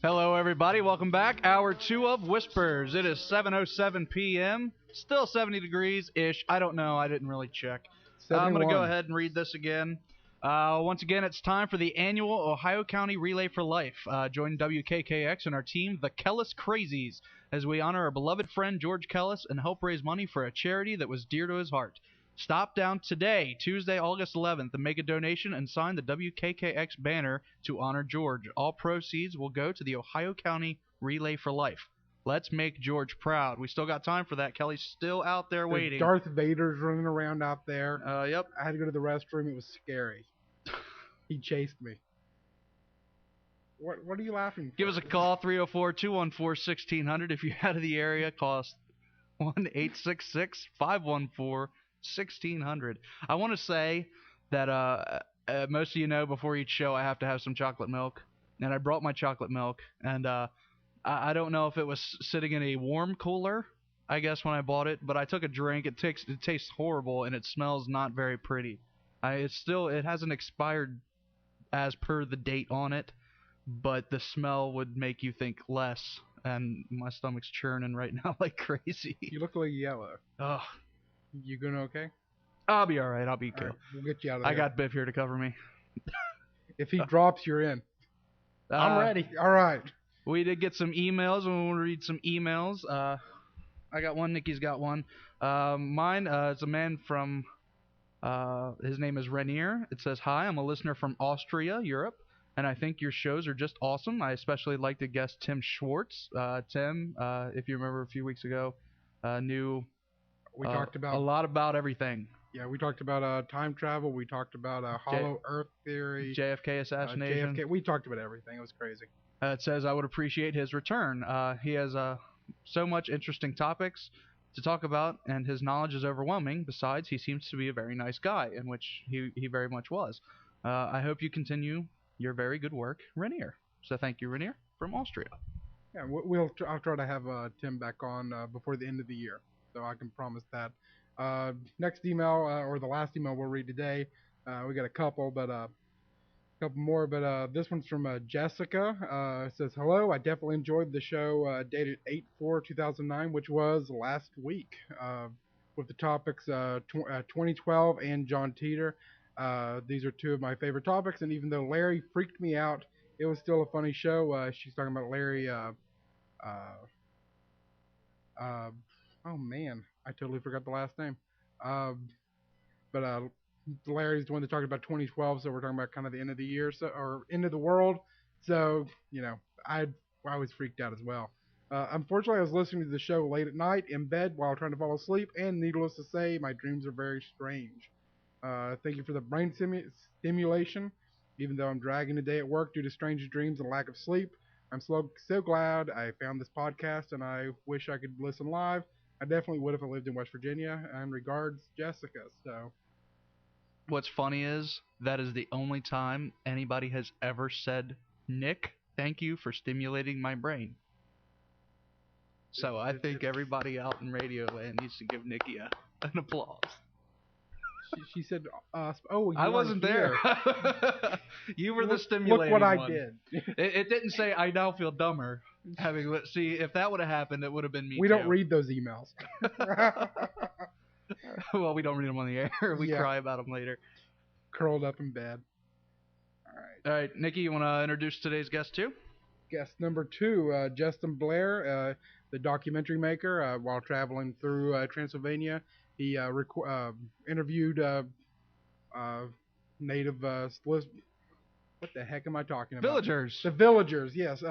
Hello, everybody. Welcome back. Hour 2 of Whispers. It is 7:07 p.m. Still 70 degrees-ish. I don't know. I didn't really check. 71. I'm going to go ahead and read this again. Once again, it's time for the annual Ohio County Relay for Life. Join WKKX and our team, the Kellis Crazies, as we honor our beloved friend George Kellis and help raise money for a charity that was dear to his heart. Stop down today, Tuesday, August 11th, and make a donation and sign the WKKX banner to honor George. All proceeds will go to the Ohio County Relay for Life. Let's make George proud. We still got time for that. Kelly's still out there waiting. Darth Vader's running around out there. Yep. I had to go to the restroom. It was scary. He chased me. What are you laughing for? Give us a call, 304-214-1600. If you're out of the area, call us 1-866-514-1600. I want to say that most of you know before each show I have to have some chocolate milk. And I brought my chocolate milk. And I don't know if it was sitting in a warm cooler, I guess, when I bought it. But I took a drink. It tastes horrible, and it smells not very pretty. It hasn't expired as per the date on it, but the smell would make you think less, and my stomach's churning right now like crazy. You look like yellow. Ugh. You going okay? I'll be all right. I'll be good. Right, we'll get you out of there. I got Biff here to cover me. If he drops, you're in. I'm ready. All right. We did get some emails, and we'll read some emails. I got one. Nikki's got one. Mine is a man from... his name is Renier. It says, "Hi, I'm a listener from Austria, Europe, and I think your shows are just awesome. I especially like to guest Tim Schwartz. Tim, if you remember a few weeks ago, knew talked about a lot about everything. Yeah, we talked about time travel. We talked about hollow Earth theory, JFK assassination. JFK. We talked about everything. It was crazy. It says, I would appreciate his return. He has so much interesting topics to talk about, and his knowledge is overwhelming. Besides, he seems to be a very nice guy, in which he very much was. I hope you continue your very good work, Renier." So thank you, Renier, from Austria. Yeah, I'll try to have Tim back on before the end of the year, so I can promise that. Next email, or the last email we'll read today, We got a couple, but couple more, but this one's from Jessica. It says, hello, I definitely enjoyed the show dated 8/4/2009, which was last week, with the topics 2012 and John Teeter. These are two of my favorite topics, and even though Larry freaked me out, it was still a funny show. She's talking about Larry. Oh man, I totally forgot the last name. But Larry's the one that talked about 2012, so we're talking about kind of the end of the year, or end of the world. So I was freaked out as well. Unfortunately, I was listening to the show late at night in bed while trying to fall asleep, and needless to say, my dreams are very strange. Thank you for the brain stimulation. Even though I'm dragging the day at work due to strange dreams and lack of sleep, I'm so glad I found this podcast, and I wish I could listen live. I definitely would if I lived in West Virginia. And regards, Jessica. So. What's funny is that is the only time anybody has ever said, Nick, thank you for stimulating my brain. So I think everybody out in radio land needs to give Nikki an applause. She said, "Oh, I wasn't there. You were the stimulating one. Look what one. I did." It didn't say, "I now feel dumber." See, if that would have happened, it would have been me. We don't read those emails. Well, we don't read them on the air. We cry about them later. Curled up in bed. All right, Nikki, you want to introduce today's guest too? Guest number 2, Justin Blair, the documentary maker. While traveling through Transylvania, he interviewed native what the heck am I talking about? Villagers. The villagers, yes,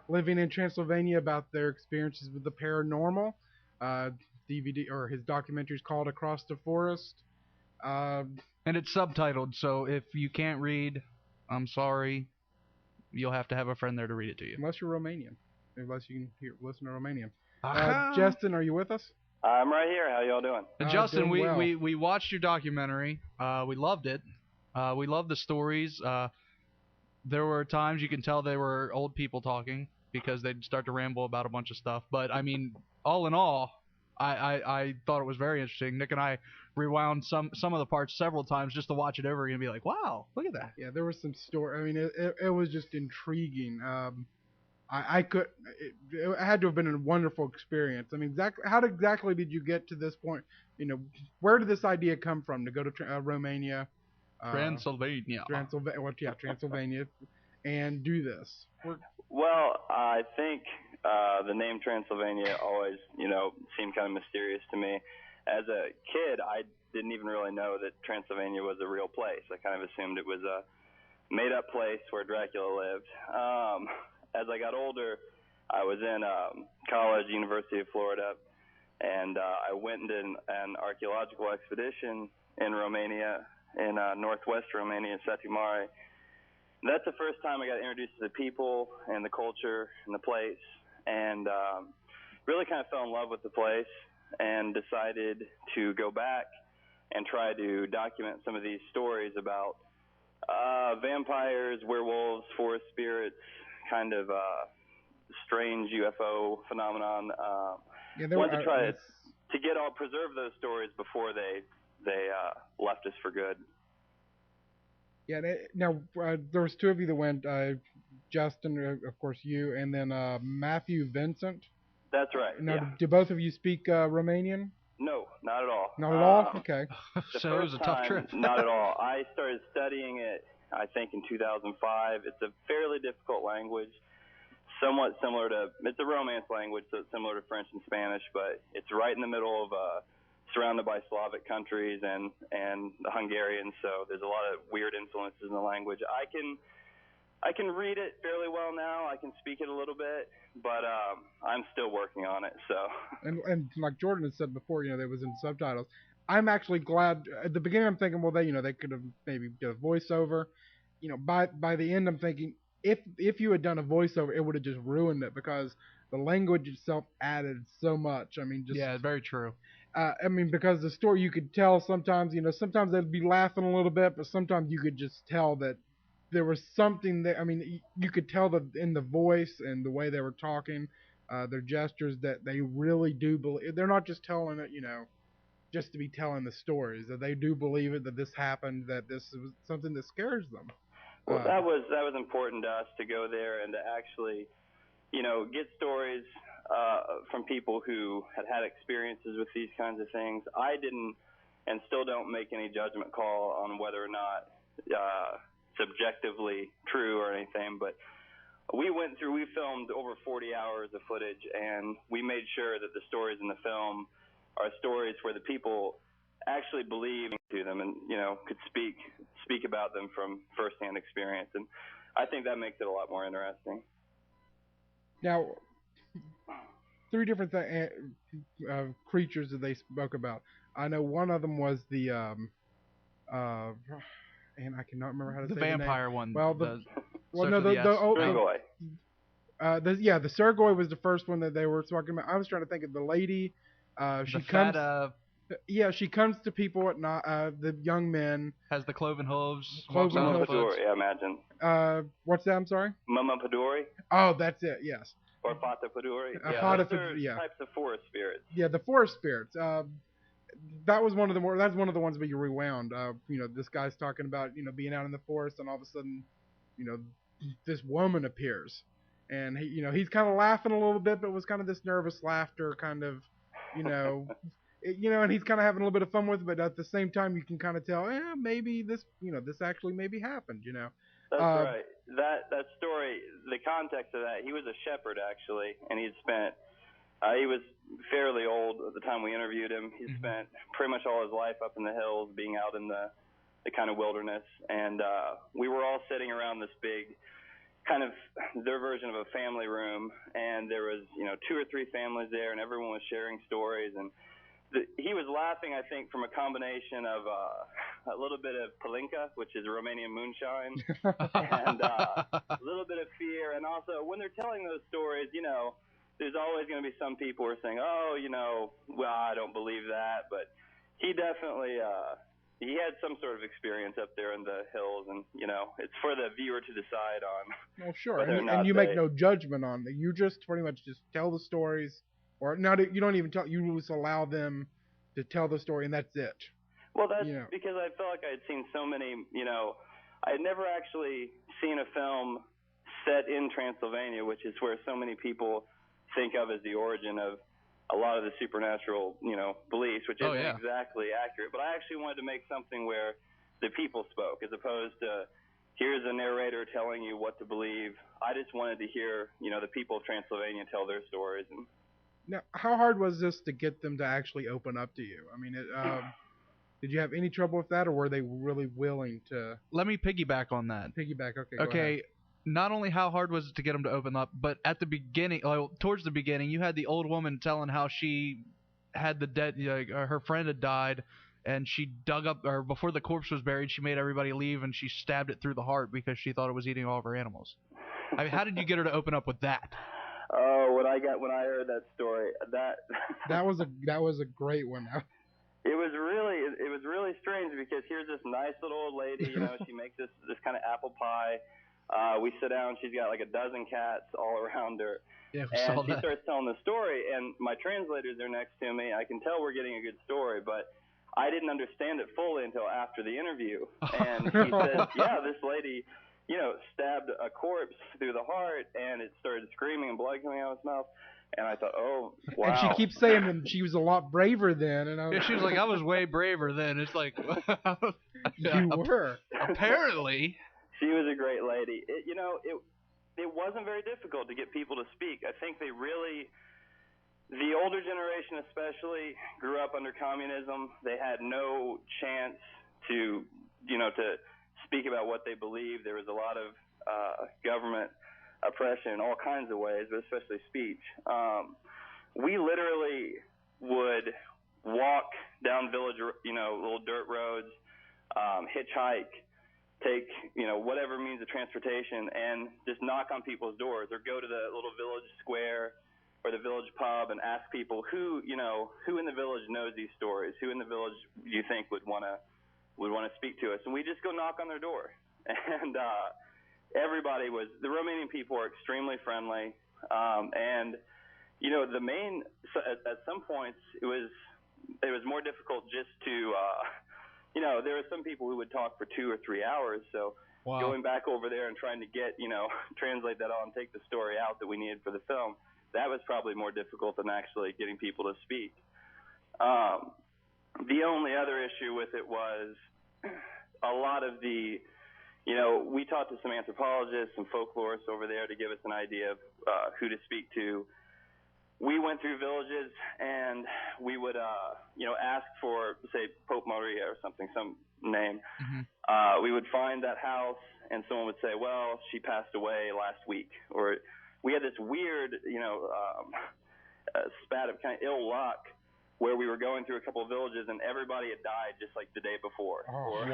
living in Transylvania, about their experiences with the paranormal. DVD or his documentary is called Across the Forest. And it's subtitled, so if you can't read, I'm sorry. You'll have to have a friend there to read it to you. Unless you're Romanian. Unless you can listen to Romanian. Justin, are you with us? I'm right here. How y'all doing? Justin, doing well. we watched your documentary. We loved it. We loved the stories. There were times you can tell they were old people talking because they'd start to ramble about a bunch of stuff. But, I mean, all in all, I thought it was very interesting. Nick and I rewound some of the parts several times just to watch it over again and be like, wow, look at that. Yeah, there was some story. I mean, it was just intriguing. It had to have been a wonderful experience. I mean, how exactly did you get to this point? Where did this idea come from to go to Romania? Transylvania. Transylvania, and do this? Well, I think the name Transylvania always, seemed kind of mysterious to me. As a kid, I didn't even really know that Transylvania was a real place. I kind of assumed it was a made-up place where Dracula lived. As I got older, I was in college, University of Florida, and I went and did an archaeological expedition in Romania, in northwest Romania, Satu Mare. That's the first time I got introduced to the people and the culture and the place, and really kind of fell in love with the place and decided to go back and try to document some of these stories about vampires, werewolves, forest spirits, kind of strange UFO phenomenon. Wanted to try to preserve those stories before they left us for good. Yeah. Now there was 2 of you that went. Justin, of course, you, and then Matthew Vincent. That's right. Now, yeah. do both of you speak Romanian? No, not at all. Not at all? Okay. So it was a tough trip. Not at all. I started studying it, I think, in 2005. It's a fairly difficult language, somewhat similar to, it's a Romance language, so it's similar to French and Spanish, but it's right in the middle of, surrounded by Slavic countries and the Hungarians, so there's a lot of weird influences in the language. I can read it fairly well now. I can speak it a little bit, but I'm still working on it. So. And like Jordan had said before, that was in subtitles. I'm actually glad. At the beginning, I'm thinking, well, they could have maybe did a voiceover. By the end, I'm thinking if you had done a voiceover, it would have just ruined it because the language itself added so much. I mean, yeah, very true. I mean, because the story you could tell sometimes, sometimes they'd be laughing a little bit, but sometimes you could just tell that there was something that, I mean, you could tell that in the voice and the way they were talking, their gestures, that they really do believe. They're not just telling it, just to be telling the stories, that they do believe it, that this happened, that this was something that scares them. Well, that was important to us to go there and to actually, get stories from people who had experiences with these kinds of things. I didn't and still don't make any judgment call on whether or not subjectively true or anything, but we filmed over 40 hours of footage, and we made sure that the stories in the film are stories where the people actually believe to them and, could speak about them from firsthand experience. And I think that makes it a lot more interesting. Now, 3 different creatures that they spoke about. I know one of them was the and I cannot remember how to say the vampire name. one. Well, the Sergoi. The Sergoi was the first one that they were talking about. I was trying to think of the lady. She comes to people at night. The young men has the cloven hooves. Mama Padori, I imagine. What's that? I'm sorry. Mama Padori. Oh, that's it. Yes. Or Fata Padori. Yeah, types of forest spirits. Yeah, the forest spirits. That was one of the more. That's one of the ones where you rewound. This guy's talking about being out in the forest, and all of a sudden, this woman appears, and he's kind of laughing a little bit, but it was kind of this nervous laughter, kind of, and he's kind of having a little bit of fun with it, but at the same time, you can kind of tell, maybe this, this actually maybe happened, That's right. That story, the context of that, he was a shepherd actually, and he was fairly old at the time we interviewed him. He spent pretty much all his life up in the hills, being out in the kind of wilderness, and we were all sitting around this big, kind of their version of a family room, and there was 2 or 3 families there, and everyone was sharing stories, and he was laughing, I think, from a combination of a little bit of palinka, which is Romanian moonshine, and a little bit of fear. And also, when they're telling those stories, there's always going to be some people who are saying, well, I don't believe that. But he definitely, he had some sort of experience up there in the hills, and, it's for the viewer to decide on. Well, sure. And you make no judgment on it. You just pretty much just tell the stories. Or not, you don't even tell. You just allow them to tell the story, and that's it. Well, that's because I felt like I had seen so many. I had never actually seen a film set in Transylvania, which is where so many people think of as the origin of a lot of the supernatural, beliefs, which isn't exactly accurate. But I actually wanted to make something where the people spoke, as opposed to here's a narrator telling you what to believe. I just wanted to hear, the people of Transylvania tell their stories. And now, how hard was this to get them to actually open up to you? I mean, did you have any trouble with that, or were they really willing to? Let me piggyback on that. Okay. Okay. Not only how hard was it to get them to open up, but at the beginning, towards the beginning, you had the old woman telling how she had the dead, her friend had died, and she dug up, or before the corpse was buried, she made everybody leave, and she stabbed it through the heart because she thought it was eating all of her animals. I mean, how did you get her to open up with that? Oh, when I heard that story, that was a great one. It was really strange because here's this nice little old lady, she makes this kind of apple pie. We sit down, she's got like a dozen cats all around her. Yeah, and she starts telling the story, and my translator's there next to me. I can tell we're getting a good story, but I didn't understand it fully until after the interview. And he said, yeah, this lady, stabbed a corpse through the heart, and it started screaming and blood coming out of its mouth. And I thought, oh, wow. And she keeps saying that she was a lot braver then. And she was like, I was way braver then. It's like, you were. Apparently. She was a great lady. It wasn't very difficult to get people to speak. I think they really, the older generation especially, grew up under communism. They had no chance to speak about what they believed. There was a lot of government oppression in all kinds of ways, but especially speech. We literally would walk down village, little dirt roads, hitchhike, take, whatever means of transportation, and just knock on people's doors or go to the little village square or the village pub and ask people who in the village knows these stories, who in the village you think would want to speak to us, and we just go knock on their door. And the Romanian people are extremely friendly, and at some points it was it was more difficult just to, there were some people who would talk for 2 or 3 hours. So going back over there and trying to get, translate that all and take the story out that we needed for the film, that was probably more difficult than actually getting people to speak. The only other issue with it was a lot of the, we talked to some anthropologists, some folklorists over there to give us an idea of who to speak to. We went through villages and we would, ask for, say, Pope Maria or something, some name. Mm-hmm. We would find that house and someone would say, well, she passed away last week. Or we had this weird, spat of kind of ill luck where we were going through a couple of villages and everybody had died just like the day before or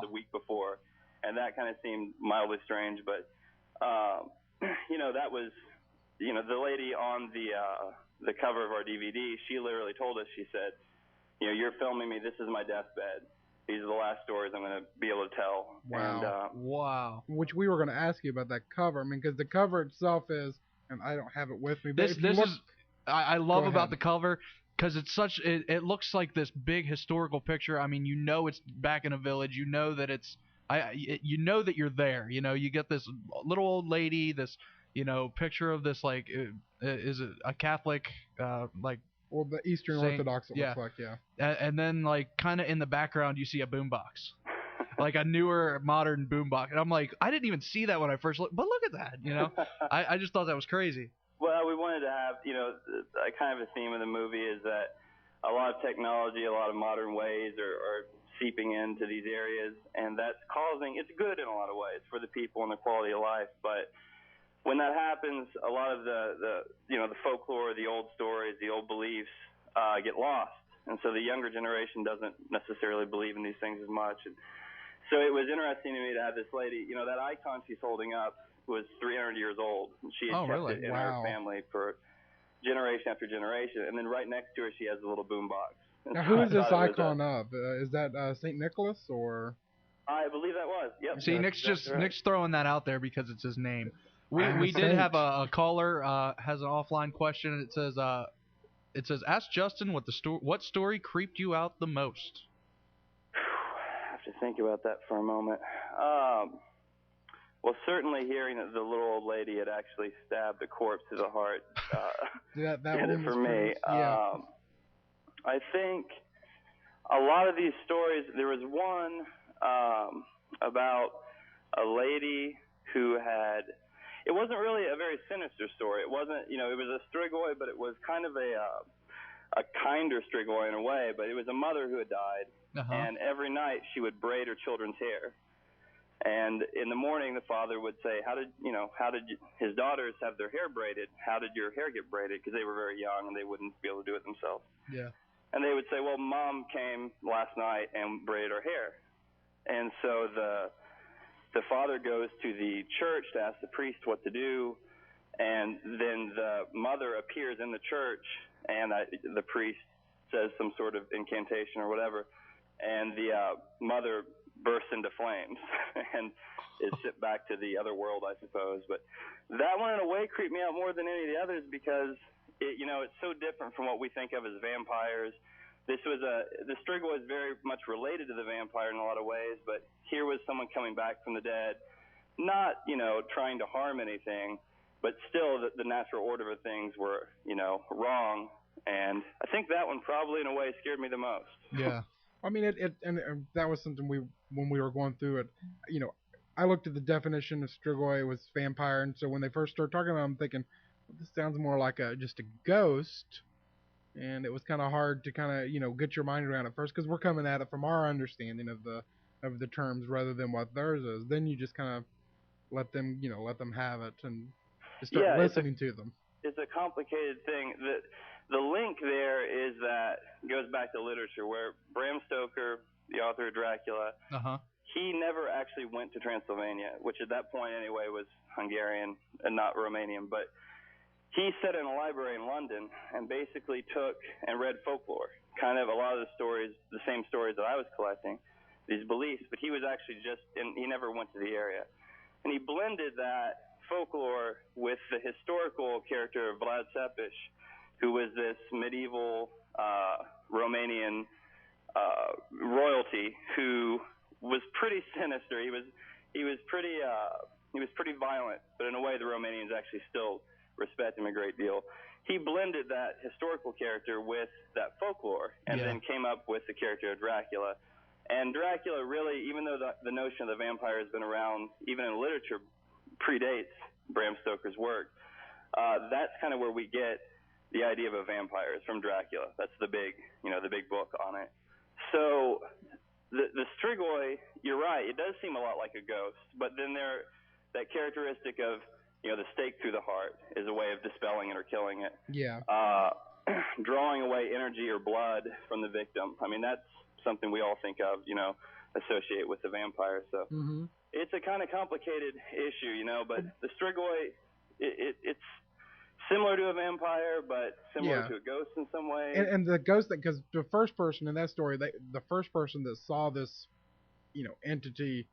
the week before. And that kind of seemed mildly strange. But, that was, the lady on the cover of our DVD, she literally told us, she said, you're filming me. This is my deathbed. These are the last stories I'm going to be able to tell. Wow. And, wow. Which we were going to ask you about that cover. I mean, because the cover itself is, and I don't have it with me. But I love about the cover because it's it looks like this big historical picture. I mean, it's back in a village. You know that you know that you're there. You get this little old lady, this, picture of this, like, is it a Catholic, like, well, the Eastern Orthodox, it looks like, yeah. And then, like, kind of in the background, you see a boombox, like a newer, modern boombox. And I'm like, I didn't even see that when I first looked, but look at that, I just thought that was crazy. Well, we wanted to have, a kind of a theme of the movie is that a lot of technology, a lot of modern ways are seeping into these areas, and that's it's good in a lot of ways for the people and the quality of life, but when that happens, a lot of the folklore, the old stories, the old beliefs get lost. And so the younger generation doesn't necessarily believe in these things as much. And so it was interesting to me to have this lady, that icon she's holding up was 300 years old. And she had kept it in her family for generation after generation. And then right next to her, she has a little boombox. Now, who is this icon of? Is that St. Nicholas or? I believe that was. Yep. See, Nick's throwing that out there because it's his name. We did have a caller has an offline question, and it says ask Justin what story creeped you out the most. I have to think about that for a moment. Well, certainly hearing that the little old lady had actually stabbed a corpse to the heart that did it for me. Yeah. I think a lot of these stories. There was one about a lady who had. It wasn't really a very sinister story. It wasn't, it was a strigoi, but it was kind of a kinder strigoi in a way. But it was a mother who had died, and every night she would braid her children's hair. And in the morning, the father would say, how did his daughters have their hair braided? How did your hair get braided? Because they were very young and they wouldn't be able to do it themselves. Yeah. And they would say, well, Mom came last night and braided her hair. And so the father goes to the church to ask the priest what to do, and then the mother appears in the church, and the priest says some sort of incantation or whatever, and the mother bursts into flames and is sent back to the other world, I suppose. But that one in a way creeped me out more than any of the others because it's so different from what we think of as vampires. The strigoi was very much related to the vampire in a lot of ways, but here was someone coming back from the dead, not, trying to harm anything, but still the natural order of things were, wrong. And I think that one probably in a way scared me the most. Yeah. I mean, and that was something when we were going through it, I looked at the definition of strigoi was vampire, and so when they first started talking about it, I'm thinking, well, this sounds more like just a ghost. And it was kind of hard to kind of, get your mind around it first because we're coming at it from our understanding of the terms rather than what theirs is. Then you just kind of let them have it and just start listening to them. It's a complicated thing. The link there is that goes back to literature where Bram Stoker, the author of Dracula, he never actually went to Transylvania, which at that point anyway was Hungarian and not Romanian, but he sat in a library in London and basically took and read folklore, kind of a lot of the stories, the same stories that I was collecting, these beliefs, but he was actually he never went to the area. And he blended that folklore with the historical character of Vlad Tepes who was this medieval Romanian royalty who was pretty sinister. He was pretty violent, but in a way the Romanians actually still respect him a great deal. He blended that historical character with that folklore, and then came up with the character of Dracula. And Dracula really, even though the notion of the vampire has been around, even in literature, predates Bram Stoker's work, that's kind of where we get the idea of a vampire, is from Dracula. That's the big book on it. So the Strigoi, you're right, it does seem a lot like a ghost, but then that characteristic of, the stake through the heart is a way of dispelling it or killing it. Yeah. Drawing away energy or blood from the victim. I mean, that's something we all think of, associate with the vampire. So it's a kind of complicated issue, but the Strigoi, it's similar to a vampire, but similar to a ghost in some way. And the ghost, because the first person in that story, the first person that saw this, entity,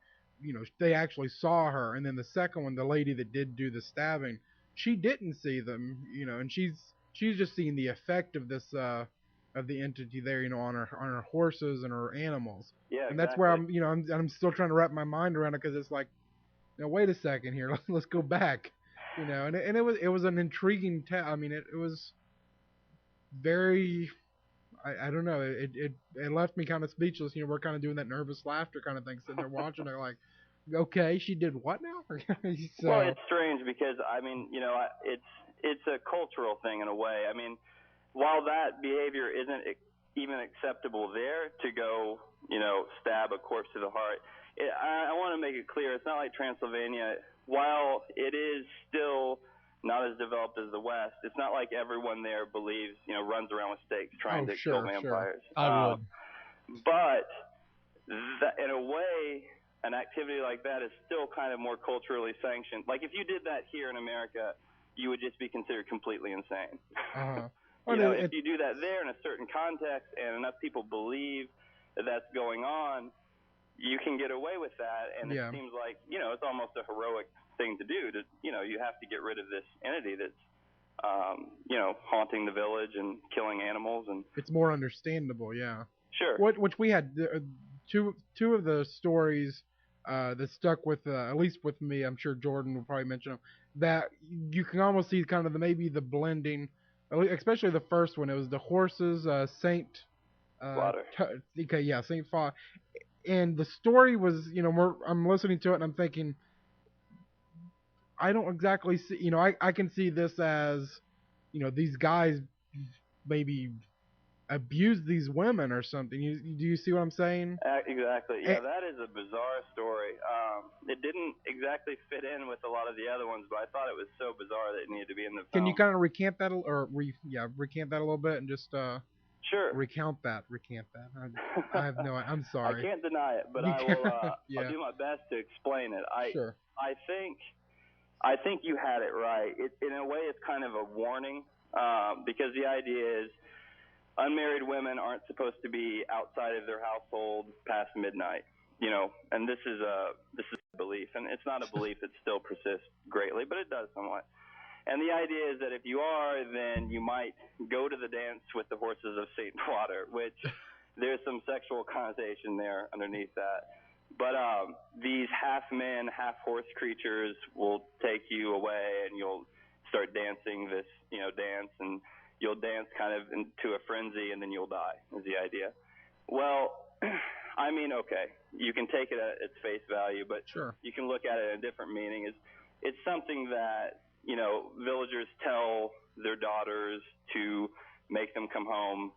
they actually saw her, and then the second one, the lady that did do the stabbing, she didn't see them, and she's just seeing the effect of this of the entity there, on her horses and her animals. Yeah, and that's where I'm still trying to wrap my mind around it, because it's like, wait a second here, let's go back, and it was an intriguing I mean, it was very. I don't know. It left me kind of speechless. We're kind of doing that nervous laughter kind of thing, sitting there watching it like, okay, she did what now? So, well, it's strange because, I mean, it's a cultural thing in a way. I mean, while that behavior isn't even acceptable there, to go, stab a corpse to the heart, I want to make it clear, it's not like Transylvania. While it is still not as developed as the West, it's not like everyone there believes, runs around with stakes trying to kill vampires. Sure. I would. But in a way, an activity like that is still kind of more culturally sanctioned. Like if you did that here in America, you would just be considered completely insane. If you do that there in a certain context and enough people believe that that's going on, you can get away with that. And it seems like, it's almost a heroic thing to do. You have to get rid of this entity that's, haunting the village and killing animals, and it's more understandable. Yeah. Sure. Which we had two of the stories that stuck with at least with me. I'm sure Jordan will probably mention them. That you can almost see kind of maybe the blending, especially the first one. It was the horses, Saint. Slaughter. Saint Father. And the story was, I'm listening to it and I'm thinking, I don't exactly see, I can see this as, these guys maybe abuse these women or something. Do you see what I'm saying? Exactly. Yeah, that is a bizarre story. It didn't exactly fit in with a lot of the other ones, but I thought it was so bizarre that it needed to be in the film. Can you kind of recant that, recant that a little bit and just sure. Recant that. I have no. I'm sorry. I can't deny it, but I will. I'll do my best to explain it. Sure. I think you had it right. In a way, it's kind of a warning, because the idea is unmarried women aren't supposed to be outside of their household past midnight. And this is a belief, and it's not a belief that still persists greatly, but it does somewhat. And the idea is that if you are, then you might go to the dance with the horses of St. Water, which there's some sexual connotation there underneath that. But these half-men, half-horse creatures will take you away, and you'll start dancing this, dance, and you'll dance kind of into a frenzy, and then you'll die, is the idea. Well, I mean, okay, you can take it at its face value, but sure. You can look at it in a different meaning. It's something that, villagers tell their daughters to make them come home,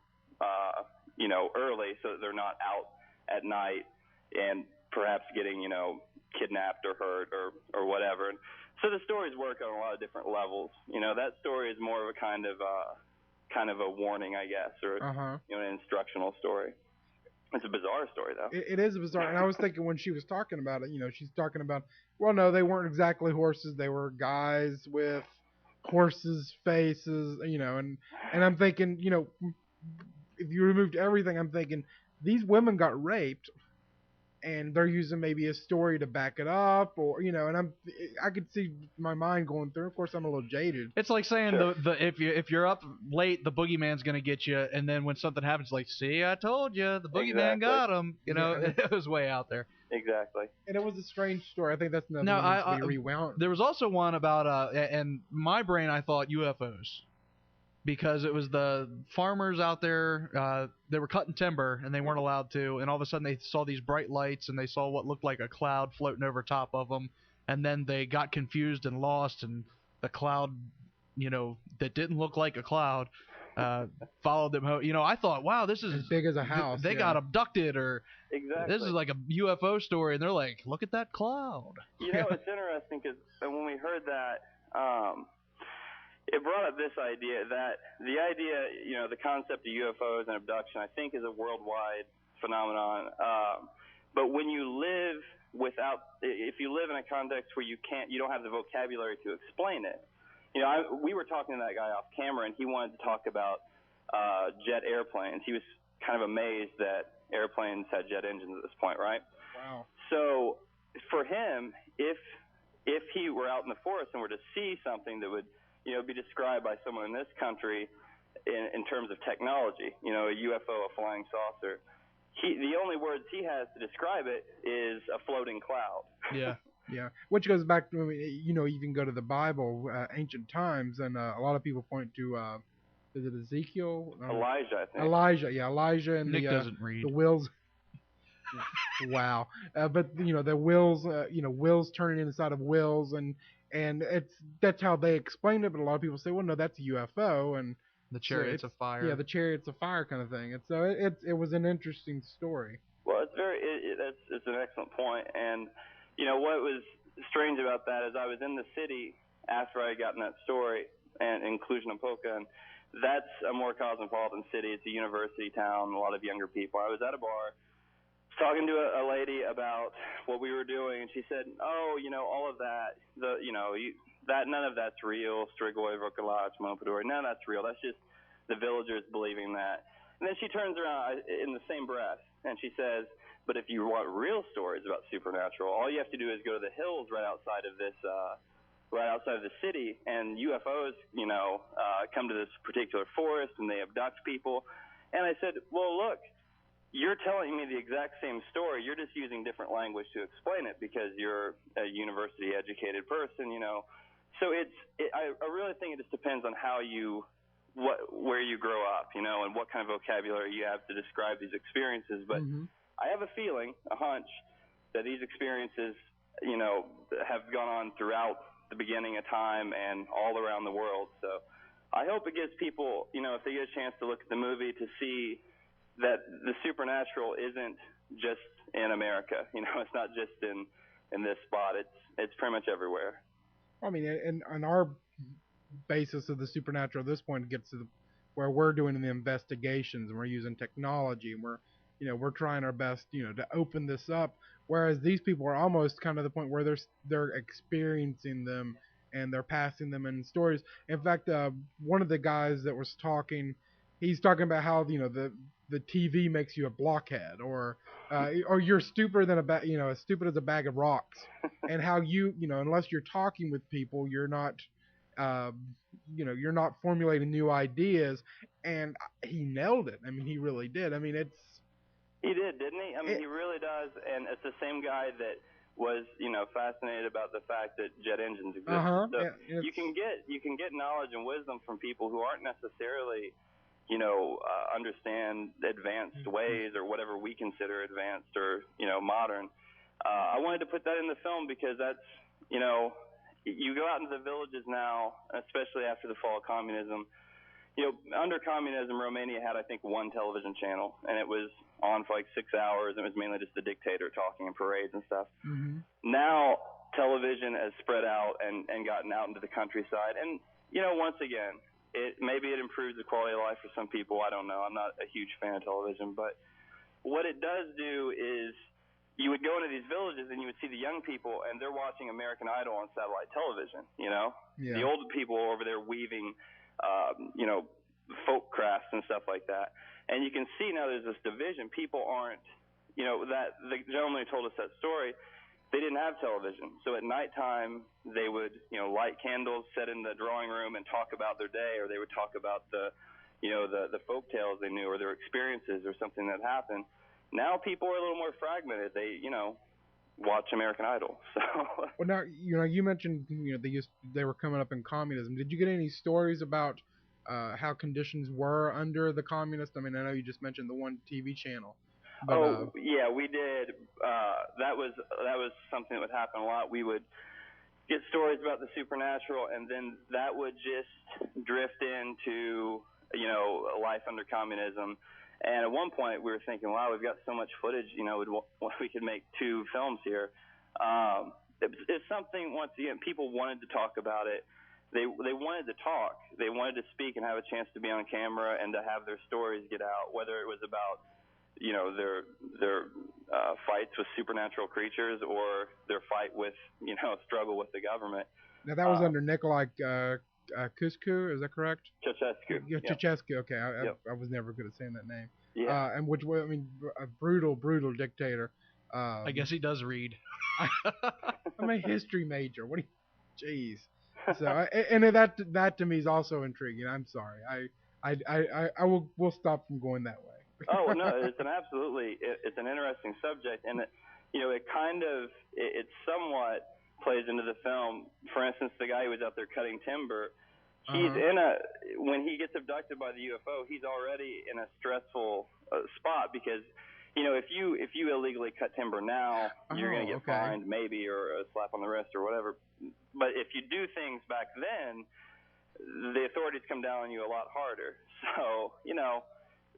early so that they're not out at night and perhaps getting, kidnapped or hurt or whatever. And so the stories work on a lot of different levels. That story is more of a kind of a warning, I guess, or, an instructional story. It's a bizarre story, though. It is bizarre. And I was thinking when she was talking about it, she's talking about, well, no, they weren't exactly horses. They were guys with horses' faces, and I'm thinking, if you removed everything, I'm thinking these women got raped and they're using maybe a story to back it up, or and I could see my mind going through. Of course, I'm a little jaded. It's like saying if you're up late, the boogeyman's gonna get you, and then when something happens, like, see, I told you, the boogeyman got him. It was way out there. Exactly. And it was a strange story. I think that's another one that needs to be rewound. There was also one about and my brain, I thought UFOs. Because it was the farmers out there, they were cutting timber and they weren't allowed to, and all of a sudden they saw these bright lights and they saw what looked like a cloud floating over top of them, and then they got confused and lost, and the cloud, that didn't look like a cloud, followed them home. I thought, wow, this is as big as a house. They got abducted, or exactly. This is like a UFO story, and they're like, look at that cloud. It's interesting because when we heard that. It brought up this idea that the concept of UFOs and abduction, I think, is a worldwide phenomenon. But when you live if you live in a context where you don't have the vocabulary to explain it. We were talking to that guy off camera, and he wanted to talk about jet airplanes. He was kind of amazed that airplanes had jet engines at this point, right? Wow. So for him, if he were out in the forest and were to see something that would be described by someone in this country in terms of technology, a UFO, a flying saucer. The only words he has to describe it is a floating cloud. Yeah. Yeah. Which goes back to, you can go to the Bible, ancient times, and a lot of people point to, is it Ezekiel? Elijah, I think. Elijah and Nick doesn't read. The wills. Wow. But the wills, wills turning inside of wills, and that's how they explain it. But a lot of people say, well, no, that's a UFO, and the chariots of fire. Yeah, the chariots of fire kind of thing. And so it was an interesting story. Well, it's an excellent point. And what was strange about that is I was in the city after I had gotten that story, and in Cluj-Napoca, and that's a more cosmopolitan city. It's a university town, a lot of younger people. I was at a bar talking to a lady about what we were doing, and she said, "Oh, all of that, none of that's real. Strigoi, Vokalach, Mopador, none of that's real. That's just the villagers believing that." And then she turns around in the same breath, and she says, "But if you want real stories about supernatural, all you have to do is go to the hills right outside of the city, and UFOs, come to this particular forest, and they abduct people." And I said, "Well, look. You're telling me the exact same story. You're just using different language to explain it because you're a university-educated person, So I really think it just depends on where you grow up, and what kind of vocabulary you have to describe these experiences. But I have a feeling, a hunch, that these experiences, have gone on throughout the beginning of time and all around the world. So I hope it gives people, if they get a chance to look at the movie, to see that the supernatural isn't just in America. It's not just in this spot. It's pretty much everywhere. I mean, and on our basis of the supernatural at this point, it gets to where we're doing the investigations and we're using technology and we're trying our best, to open this up. Whereas these people are almost kind of the point where they're experiencing them and they're passing them in stories. In fact, one of the guys that was talking, he's talking about how the TV makes you a blockhead, or you're stupider than as stupid as a bag of rocks, and how unless you're talking with people, you're not formulating new ideas. And he nailed it. I mean, he really did. I mean, he did, didn't he? I mean, he really does. And it's the same guy that was, fascinated about the fact that jet engines exist. So yeah, you can get knowledge and wisdom from people who aren't necessarily understand advanced ways or whatever we consider advanced or, modern. I wanted to put that in the film because that's, you go out into the villages now, especially after the fall of communism. Under communism, Romania had, I think, one television channel, and it was on for like 6 hours, and it was mainly just the dictator talking in parades and stuff. Mm-hmm. Now, television has spread out and gotten out into the countryside, and, once again, maybe it improves the quality of life for some people. I don't know. I'm not a huge fan of television, but what it does do is you would go into these villages and you would see the young people, and they're watching American Idol on satellite television. Yeah. The old people over there weaving, folk crafts and stuff like that. And you can see now there's this division. People aren't that the gentleman who told us that story, they didn't have television. So at nighttime, they would, light candles, sit in the drawing room and talk about their day, or they would talk about the folk tales they knew or their experiences or something that happened. Now people are a little more fragmented. They, watch American Idol. So. Well, now, you mentioned, they were coming up in communism. Did you get any stories about how conditions were under the communists? I mean, I know you just mentioned the one TV channel. But, yeah, we did. That was something that would happen a lot. We would get stories about the supernatural, and then that would just drift into, life under communism. And at one point, we were thinking, wow, we've got so much footage, we could make 2 films here. It's something, once again, people wanted to talk about it. They wanted to talk. They wanted to speak and have a chance to be on camera and to have their stories get out, whether it was about their fights with supernatural creatures or their fight with, struggle with the government. Now, that was under Nikolai Cuscu, is that correct? Ceausescu. Yeah, Ceausescu, okay. I was never good at saying that name. Yeah. And which, I mean, a brutal dictator. I guess he does read. I'm a history major. What do you... Jeez. So, and that to me is also intriguing. I'm sorry. We'll stop from going that way. Oh no, it's an interesting subject, and it somewhat plays into the film. For instance, the guy who was out there cutting timber, he's when he gets abducted by the UFO, he's already in a stressful spot because, if you illegally cut timber now, you're going to get fined maybe or a slap on the wrist or whatever. But if you do things back then, the authorities come down on you a lot harder. So,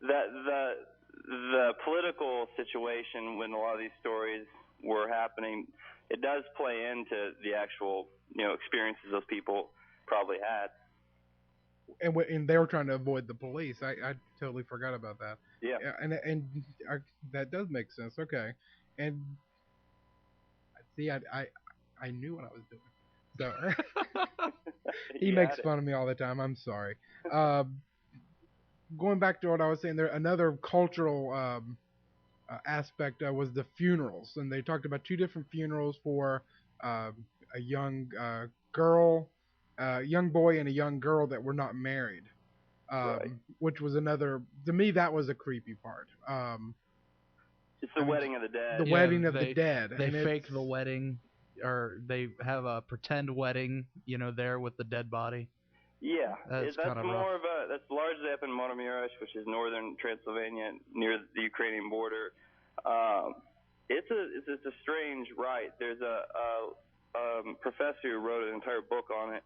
the political situation when a lot of these stories were happening, it does play into the actual, experiences those people probably had. And they were trying to avoid the police. I totally forgot about that. Yeah. And that does make sense. Okay. And see, I knew what I was doing. So he makes fun of me all the time. I'm sorry. Going back to what I was saying, there another cultural aspect was the funerals, and they talked about 2 different funerals for a young young boy and a young girl that were not married, right. Which was another, to me, that was a creepy part. It's the wedding of the dead. The wedding of the dead. They fake the wedding, or they have a pretend wedding, there with the dead body. Yeah, that's more rough. that's largely up in Motomirash, which is northern Transylvania, near the Ukrainian border. It's a strange rite. There's a professor who wrote an entire book on it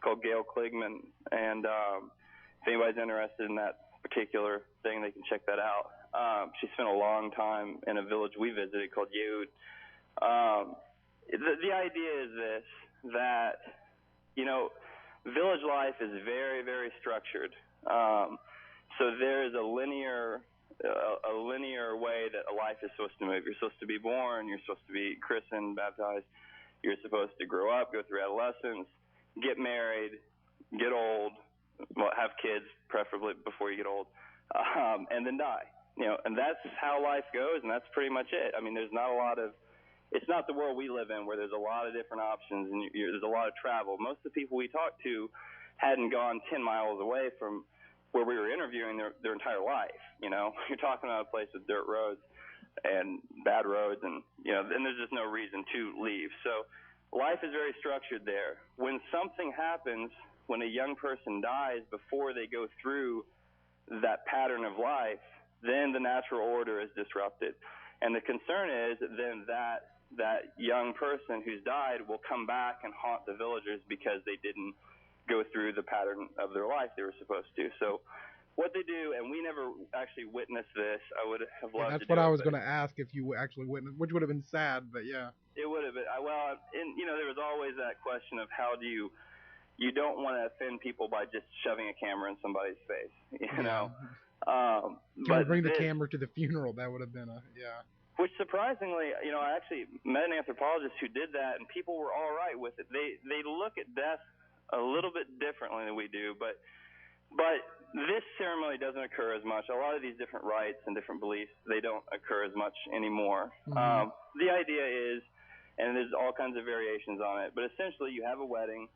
called Gail Kligman, and if anybody's interested in that particular thing, they can check that out. She spent a long time in a village we visited called Yehud. The idea is this, that, village life is very, very structured. So there is a linear way that a life is supposed to move. You're supposed to be born, you're supposed to be christened, baptized, you're supposed to grow up, go through adolescence, get married, get old, have kids, preferably before you get old, and then die. And that's how life goes, and that's pretty much it. I mean, there's not a lot of, it's not the world we live in where there's a lot of different options and there's a lot of travel. Most of the people we talked to hadn't gone 10 miles away from where we were interviewing their entire life. You're talking about a place with dirt roads and bad roads, and and there's just no reason to leave. So life is very structured there. When something happens, when a young person dies before they go through that pattern of life, then the natural order is disrupted. And the concern is then that young person who's died will come back and haunt the villagers because they didn't go through the pattern of their life they were supposed to. So what they do, and we never actually witnessed this, I would have loved to do it. That's what I was going to ask, if you actually witnessed, which would have been sad, but yeah. It would have been. Well, and there was always that question of how do you don't want to offend people by just shoving a camera in somebody's face, But bring the camera to the funeral, that would have been Which surprisingly, I actually met an anthropologist who did that, and people were all right with it. They look at death a little bit differently than we do, but This ceremony doesn't occur as much. A lot of these different rites and different beliefs, they don't occur as much anymore. Mm-hmm. The idea is, and there's all kinds of variations on it, but essentially you have a wedding.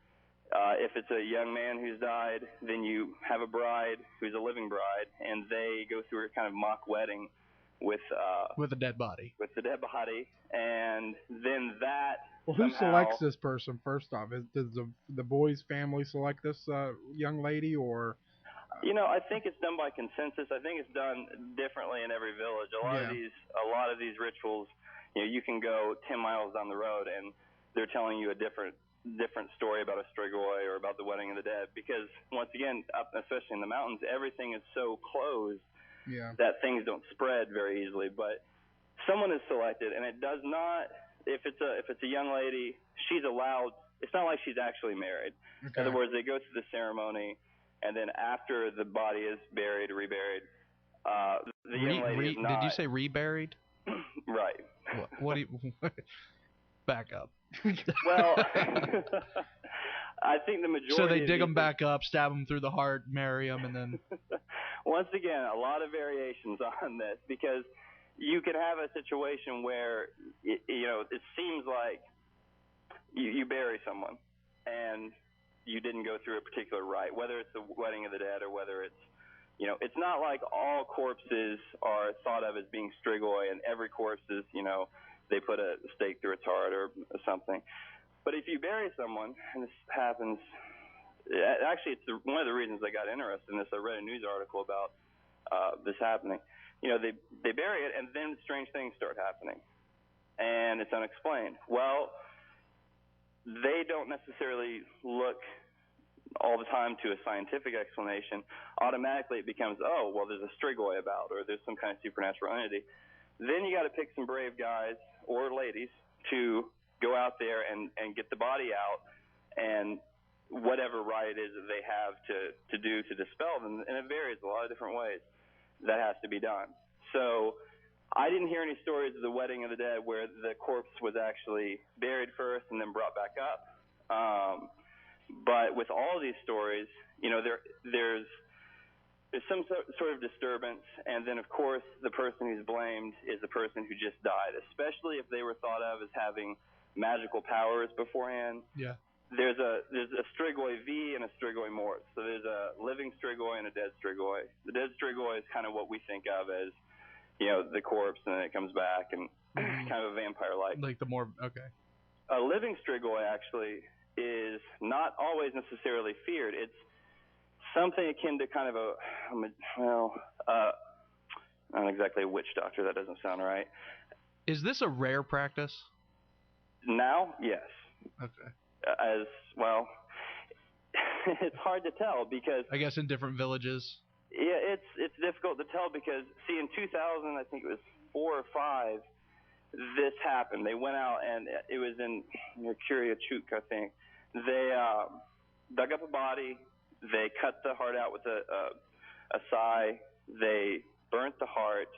If it's a young man who's died, then you have a bride who's a living bride, and they go through a kind of mock wedding with a dead body. With the dead body, and then that. Well, who selects this person first off? Does the boy's family select this young lady, or? I think it's done by consensus. I think it's done differently in every village. A lot of these rituals, you can go 10 miles down the road and they're telling you a different story about a strigoi or about the wedding of the dead, because once again, especially in the mountains, everything is so closed that things don't spread very easily. But someone is selected, and it does not. If it's a young lady, she's allowed. It's not like she's actually married. Okay. In other words, they go through the ceremony, and then after the body is buried, reburied, the young lady is not. Did you say reburied? Right. What do you? Back up. Well, I think the majority. So they dig them back up, stab them through the heart, marry them, and then. Once again, a lot of variations on this, because you could have a situation where it seems like you bury someone and you didn't go through a particular rite, whether it's the wedding of the dead or whether it's it's not like all corpses are thought of as being strigoi, and every corpse is they put a stake through its heart or something. But if you bury someone, and this happens, actually, it's one of the reasons I got interested in this. I read a news article about this happening. They bury it, and then strange things start happening, and it's unexplained. Well, they don't necessarily look all the time to a scientific explanation. Automatically, it becomes, oh, well, there's a strigoi about, or there's some kind of supernatural entity. Then you got to pick some brave guys or ladies to go out there and get the body out, and whatever rite it is that they have to do to dispel them, and it varies a lot of different ways that has to be done. So I didn't hear any stories of the wedding of the dead where the corpse was actually buried first and then brought back up. But with all of these stories, there's some sort of disturbance, and then of course the person who's blamed is the person who just died, especially if they were thought of as having magical powers beforehand. Yeah. There's a strigoi V and a strigoi mort. So there's a living strigoi and a dead strigoi. The dead strigoi is kind of what we think of as, the corpse, and then it comes back, and kind of a vampire-like. Like the more, okay. A living strigoi actually is not always necessarily feared. It's something akin to kind of not exactly a witch doctor. That doesn't sound right. Is this a rare practice? Now, yes. Okay. As well, it's hard to tell because I guess in different villages. Yeah, it's difficult to tell because see, in 2000, I think it was 4 or 5, this happened. They went out and it was in Kuriachuk, I think. They dug up a body. They cut the heart out with a sai. They burnt the heart,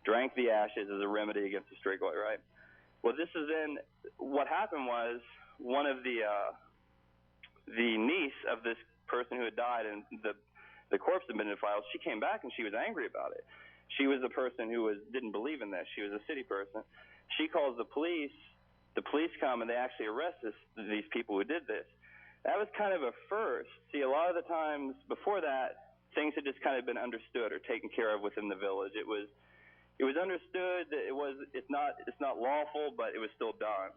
drank the ashes as a remedy against the strigoi, right? Well, this is then what happened was one of the niece of this person who had died and the corpse had been defiled. She came back and she was angry about it. She was the person who didn't believe in this. She was a city person. She calls the police. The police come and they actually arrest these people who did this. That was kind of a first. See, a lot of the times before that, things had just kind of been understood or taken care of within the village. It was understood that it's not lawful, but it was still done.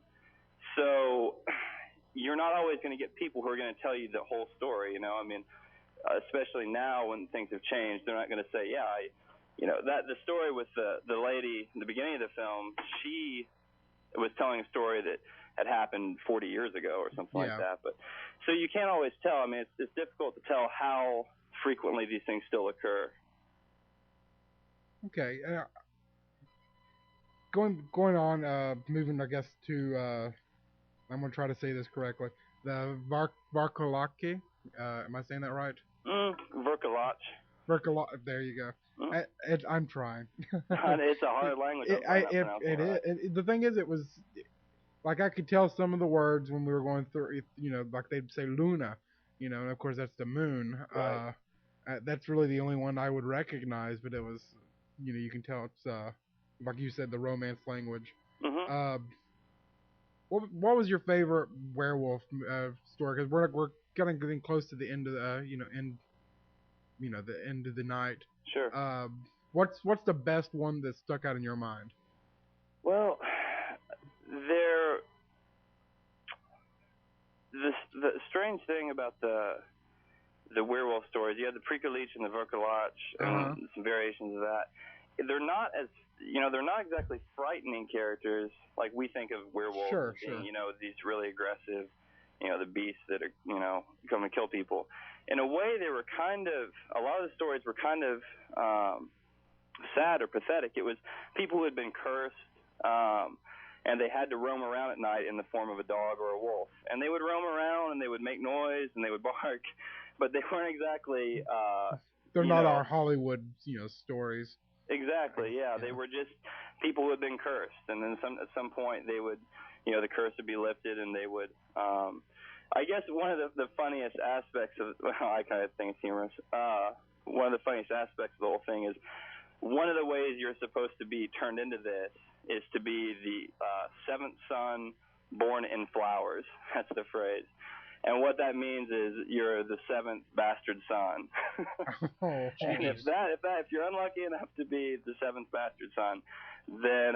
So you're not always going to get people who are going to tell you the whole story. I mean, especially now when things have changed, they're not going to say, that the story with the lady in the beginning of the film, she was telling a story that had happened 40 years ago or something like that. But so you can't always tell. I mean, it's difficult to tell how frequently these things still occur. Okay. Going on, moving, I guess, to, I'm going to try to say this correctly, the Varkolaki. Am I saying that right? Verkolach. There you go. I'm trying. It's a hard language. It is. The thing is, it was, like, I could tell some of the words when we were going through, like they'd say Luna, and of course that's the moon. Right. That's really the only one I would recognize, but it was, you can tell it's like you said, the romance language. Mm-hmm. What was your favorite werewolf story? Because we're getting close to the end of the the end of the night. Sure. What's the best one that stuck out in your mind? Well, the strange thing about the werewolf stories, you have the Prikalich and the Verkalach and some variations of that. They're not exactly frightening characters like we think of werewolves Sure, being, these really aggressive, the beasts that are, come to kill people. In a way, they were a lot of the stories were kind of sad or pathetic. It was people who had been cursed, and they had to roam around at night in the form of a dog or a wolf. And they would roam around, and they would make noise, and they would bark, but they weren't exactly... They're not our Hollywood, stories. Exactly, yeah. They were just people who had been cursed. And then at some point, they would, the curse would be lifted, and they would... I guess one of the funniest aspects of... Well, I kind of think it's humorous. One of the funniest aspects of the whole thing is one of the ways you're supposed to be turned into this is to be the seventh son born in flowers. That's the phrase. And what that means is you're the seventh bastard son. And if you're unlucky enough to be the seventh bastard son, then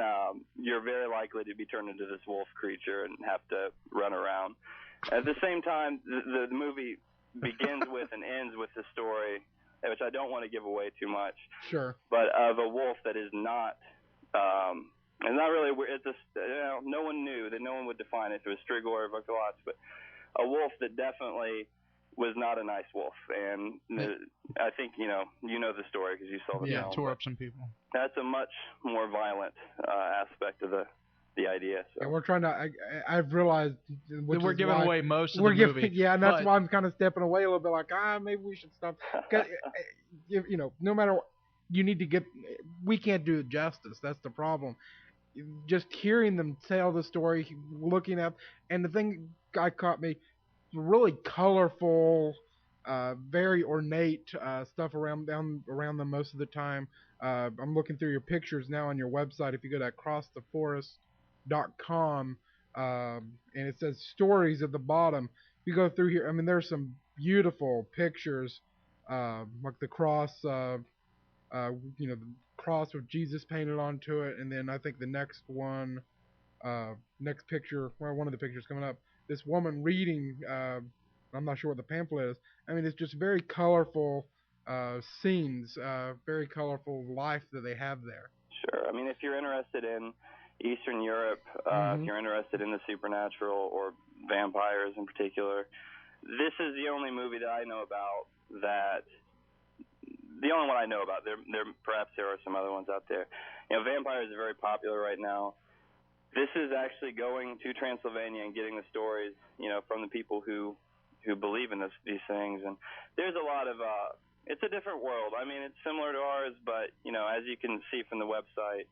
you're very likely to be turned into this wolf creature and have to run around. At the same time, the movie begins with and ends with the story, which I don't want to give away too much. Sure. But of a wolf that is not, it's not really. It's just, no one knew that no one would define it if it was Strigor or Verkalach, but a wolf that definitely was not a nice wolf. And I think you know the story because you saw the film. Yeah, tore up some people. That's a much more violent aspect of the idea. So. And we're trying to. I've realized we're giving away most of the movie. Yeah, and that's why I'm kind of stepping away a little bit. Like, maybe we should stop. No matter what, you need to get. We can't do it justice. That's the problem. Just hearing them tell the story, looking at, and the thing that caught me, really colorful, very ornate stuff around them most of the time. I'm looking through your pictures now on your website. If you go to acrosstheforest.com, and it says stories at the bottom. You go through here. I mean, there's some beautiful pictures, like the cross. The cross with Jesus painted onto it, and then I think the next picture, one of the pictures coming up, this woman reading. I'm not sure what the pamphlet is. I mean, it's just very colorful scenes, very colorful life that they have there. Sure. I mean, if you're interested in Eastern Europe, if you're interested in the supernatural or vampires in particular, this is the only movie that I know about that. The only one I know about. Perhaps there are some other ones out there. Vampires are very popular right now. This is actually going to Transylvania and getting the stories, from the people who believe in these things. And there's a lot of. It's a different world. I mean, it's similar to ours, but as you can see from the website,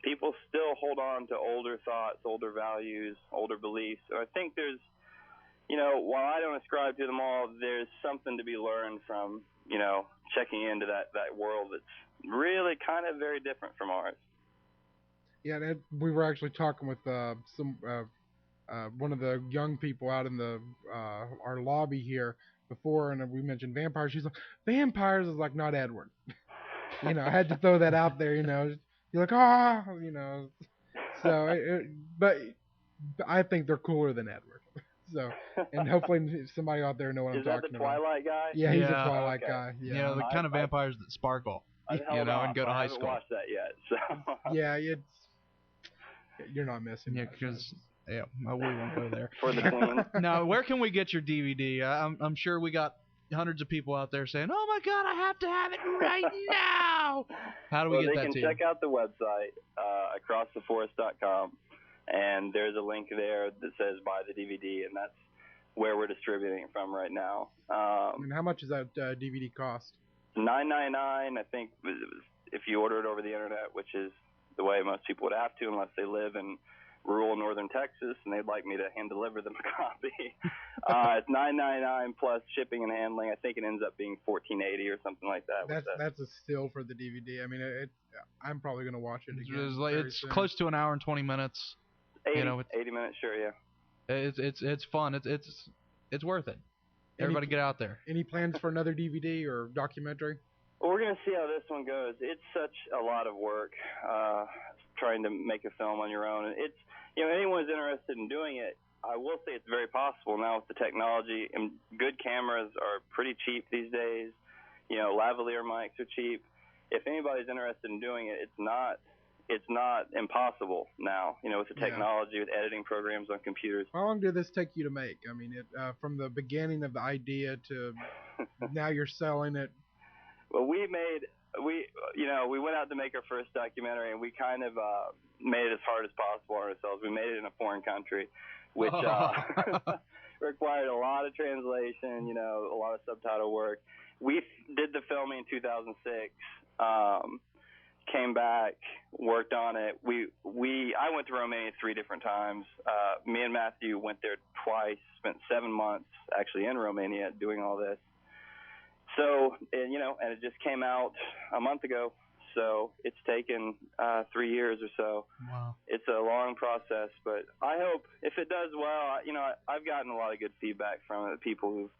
people still hold on to older thoughts, older values, older beliefs. So I think there's, while I don't ascribe to them all, there's something to be learned from. Checking into that world that's really kind of very different from ours. Yeah, we were actually talking with one of the young people out in our lobby here before, and we mentioned vampires. She's like, vampires is like not Edward. I had to throw that out there. You're like, So, but I think they're cooler than Edward. So, and hopefully somebody out there know what I'm talking about. Is that the Twilight guy? Yeah, he's a Twilight guy. Yeah, the kind of vampires that sparkle, and go to high school. I haven't watched that yet, so. Yeah, you're not missing. Yeah, because we won't go there. For the teens. Now, where can we get your DVD? I'm sure we got hundreds of people out there saying, "Oh my God, I have to have it right now." How do we get that to you? They can check out the website, acrosstheforest.com. And there's a link there that says buy the DVD, and that's where we're distributing it from right now. And how much does that DVD cost? $9.99, I think, if you order it over the internet, which is the way most people would have to, unless they live in rural northern Texas, and they'd like me to hand deliver them a copy. It's $9.99 plus shipping and handling. I think it ends up being $14.80 or something like that. That's a steal for the DVD. I mean, I'm probably gonna watch it again. It's close to an hour and 20 minutes. 80 minutes, sure, yeah. It's fun. It's worth it. Everybody get out there. Any plans for another DVD or documentary? Well, we're going to see how this one goes. It's such a lot of work trying to make a film on your own. And it's, anyone who's interested in doing it, I will say it's very possible now with the technology. And good cameras are pretty cheap these days. Lavalier mics are cheap. If anybody's interested in doing it, it's not impossible now, with the technology, with editing programs on computers. How long did this take you to make? I mean, from the beginning of the idea to now you're selling it. Well, we went out to make our first documentary, and we kind of made it as hard as possible on ourselves. We made it in a foreign country, which required a lot of translation, a lot of subtitle work. We did the filming in 2006. Came back, worked on it. I went to Romania 3 different times. Me and Matthew went there twice, spent 7 months actually in Romania doing all this. So, and it just came out a month ago. So it's taken 3 years or so. Wow. It's a long process, but I hope if it does well, I've gotten a lot of good feedback from it, people who've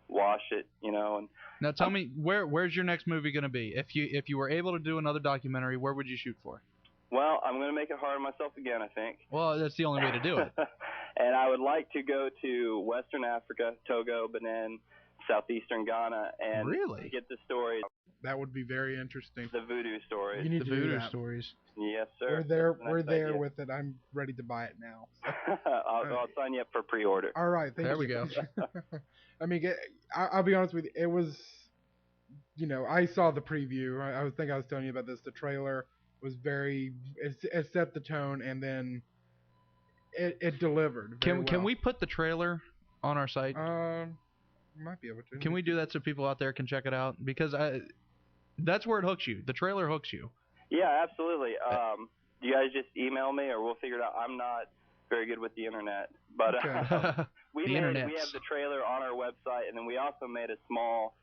watched it, And now tell me, where's your next movie going to be? If you were able to do another documentary, where would you shoot for? Well, I'm going to make it hard on myself again, I think. Well, that's the only way to do it. And I would like to go to Western Africa, Togo, Benin, southeastern Ghana, and really get the story. That would be very interesting. The voodoo stories. You need the to voodoo do that. Stories. Yes, sir. We're there with it. I'm ready to buy it now. I'll sign you up for pre-order. All right. There we go. I mean, I'll be honest with you. It was, I saw the preview. I was telling you about this. The trailer was it set the tone, and then it delivered. Can we put the trailer on our site? Might be able to. Can we do that so people out there can check it out? Because that's where it hooks you. The trailer hooks you. Yeah, absolutely. You guys just email me, or we'll figure it out. I'm not very good with the internet, but we have the trailer on our website, and then we also made a small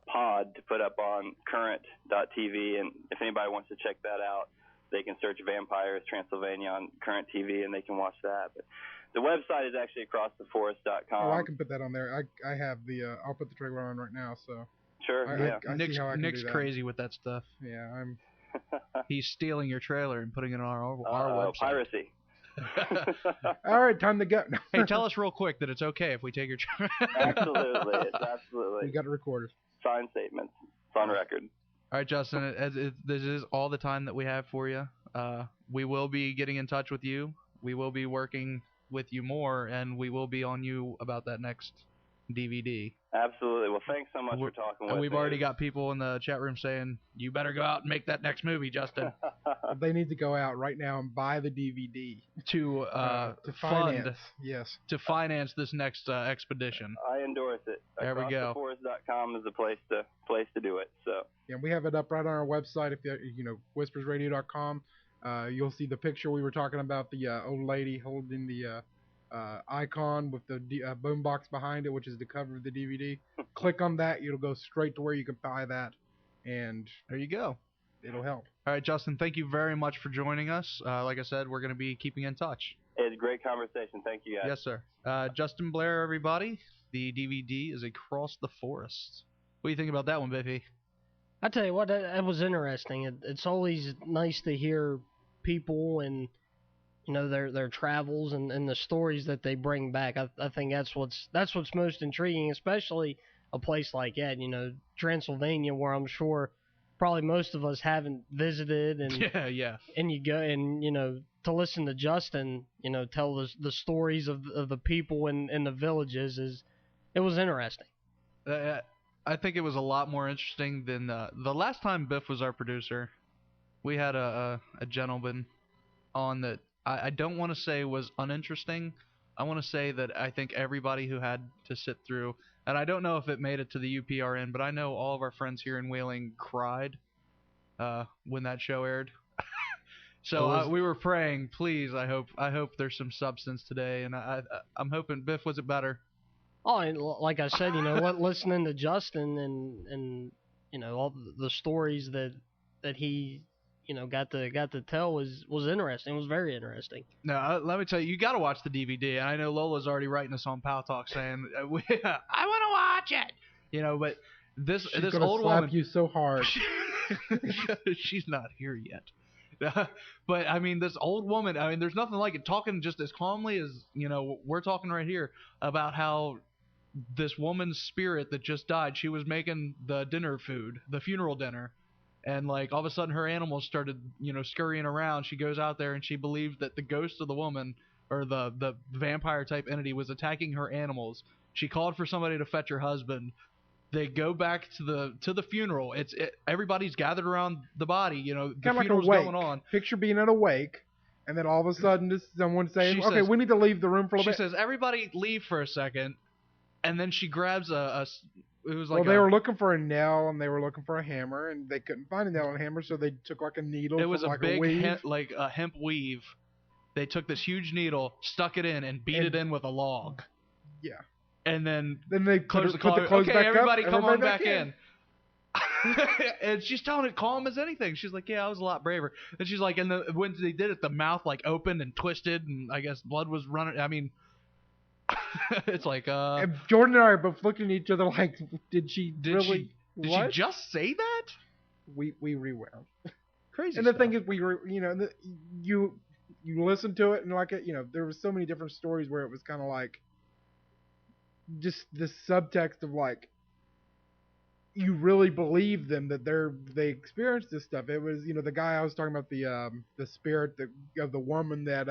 pod to put up on current.tv, and if anybody wants to check that out, they can search Vampires Transylvania on Current TV, and they can watch that. But the website is actually acrosstheforest.com. Oh, I can put that on there. I have I'll put the trailer on right now, so. Sure, Nick's crazy with that stuff. Yeah, I'm. He's stealing your trailer and putting it on our website. Piracy. All right, time to go. Hey, tell us real quick that it's okay if we take your trailer. Absolutely, absolutely. We got it recorded. Signed statements. It's on record. All right, Justin, this is all the time that we have for you. We will be getting in touch with you. We will be working with you more, and we will be on you about that next DVD. Absolutely. Well, thanks so much for talking with me. We've already got people in the chat room saying, you better go out and make that next movie, Justin. They need to go out right now and buy the DVD. To finance. Yes. To finance this next expedition. I endorse it. There we go. Acrosstheforest.com is the place to do it. So. Yeah, we have it up right on our website. If whispersradio.com, you'll see the picture we were talking about, the old lady holding the icon with the boombox behind it, which is the cover of the DVD. Click on that, it'll go straight to where you can buy that, and there you go. It'll help. All right, Justin, thank you very much for joining us. Like I said, we're going to be keeping in touch. It's a great conversation. Thank you, guys. Yes, sir. Justin Blair, everybody. The DVD is Across the Forest. What do you think about that one, Biffy? I tell you what, that was interesting. It's always nice to hear people and their travels and the stories that they bring back. I think that's what's most intriguing, especially a place like that, Transylvania, where I'm sure probably most of us haven't visited, and yeah. And you go and to listen to Justin, tell the stories of the people in the villages it was interesting. I think it was a lot more interesting than the last time Biff was our producer. We had a gentleman on that I don't want to say was uninteresting. I want to say that I think everybody who had to sit through, and I don't know if it made it to the UPRN, but I know all of our friends here in Wheeling cried when that show aired. So we were praying, please. I hope there's some substance today, and I'm hoping. Biff, was it better? Oh, and like I said, listening to Justin and all the stories that he got to tell was interesting. It was very interesting. No, let me tell you, you got to watch the DVD. And I know Lola's already writing us on Pal Talk saying, "I want to watch it." But this old slap woman, you so hard. She's not here yet. But I mean, this old woman. I mean, there's nothing like it. Talking just as calmly as we're talking right here about how this woman's spirit that just died. She was making the dinner food, the funeral dinner, and like all of a sudden her animals started scurrying around. She goes out there and she believes that the ghost of the woman or the vampire type entity was attacking her animals. She called for somebody to fetch her husband. They go back to the funeral. Everybody's gathered around the body. The funeral's going on. Picture being at a wake, and then all of a sudden, someone saying, "Okay, we need to leave the room for a little bit." She says, "Everybody leave for a second," and then she grabs it was like. Well, they were looking for a nail and they were looking for a hammer, and they couldn't find a nail and hammer, so they took like a needle. It was like a big weave. a hemp weave. They took this huge needle, stuck it in, and beat it in with a log. Yeah. And then they close the clothes okay, back everybody up, come on back back in. And she's telling it calm as anything. She's like, "Yeah, I was a lot braver." And she's like, when they did it, the mouth like opened and twisted, and I guess blood was running. I mean, it's like. And Jordan and I are both looking at each other like, did she did she just say that? We rewound. Crazy. And the thing is, you listen to it and like it, there was so many different stories where it was kind of like. Just this subtext of like you really believe them that they experienced this stuff. It was the guy I was talking about, the spirit of the woman that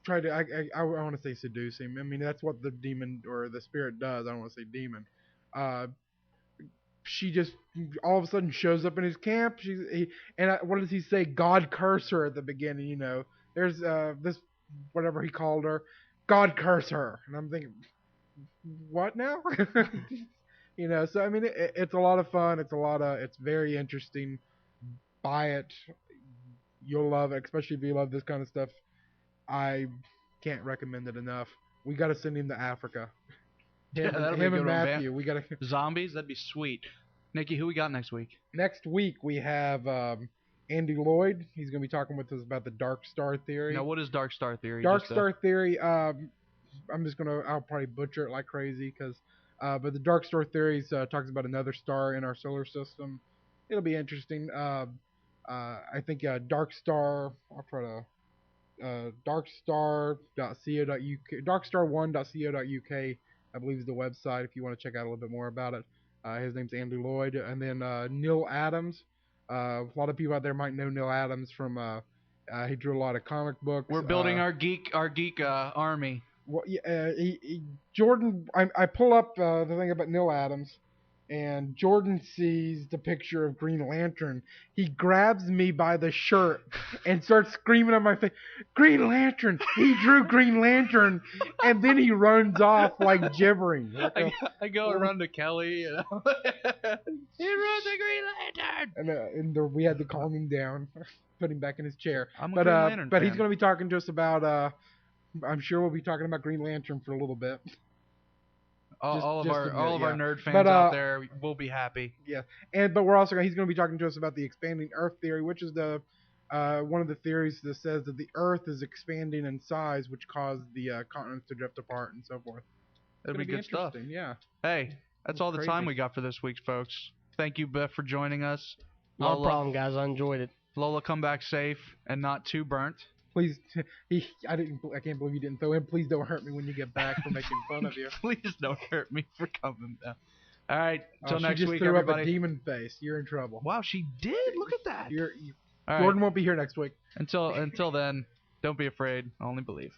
tried to I want to say seduce him. I mean, that's what the demon or the spirit does. I don't want to say demon. She just all of a sudden shows up in his camp. What does he say? God curse her at the beginning. There's this whatever he called her. God curse her. And I'm thinking, what now? So I mean, it's a lot of fun. It's very interesting. Buy it. You'll love it, especially if you love this kind of stuff. I can't recommend it enough. We got to send him to Africa. That'll be a good and one, Matthew. We got to zombies. That'd be sweet. Nikki, who we got next week? Next week we have Andy Lloyd. He's going to be talking with us about the Dark Star Theory. Now, what is Dark Star Theory? Dark Star Theory, I'll probably butcher it like crazy, but the Dark Star Theory talks about another star in our solar system. It'll be interesting. I think Dark Star, I'll try to, darkstar.co.uk, darkstar1.co.uk, I believe is the website if you want to check out a little bit more about it. His name's Andy Lloyd. And then Neil Adams. A lot of people out there might know Neil Adams from he drew a lot of comic books. We're building our geek army. Well, yeah, Jordan. I pull up the thing about Neil Adams, and Jordan sees the picture of Green Lantern. He grabs me by the shirt and starts screaming on my face, "Green Lantern! He drew Green Lantern!" And then he runs off like gibbering. I go around to Kelly. He drew the Green Lantern! And we had to calm him down, put him back in his chair. I'm a Green Lantern fan. He's going to be talking to us about... I'm sure we'll be talking about Green Lantern for a little bit. All of our nerd fans out there will be happy. Yeah, but he's going to be talking to us about the expanding Earth theory, which is the one of the theories that says that the Earth is expanding in size, which caused the continents to drift apart and so forth. It'll be good stuff. Yeah. Hey, that's all the time we got for this week, folks. Thank you, Beth, for joining us. No problem, guys. I enjoyed it. Lola, come back safe and not too burnt. Please, I can't believe you didn't throw in. Please don't hurt me when you get back for making fun of you. Please don't hurt me for coming down. All right, till next week, threw everybody. Up a demon face. You're in trouble. Wow, she did. Look at that. Jordan won't be here next week. Until then, don't be afraid. Only believe.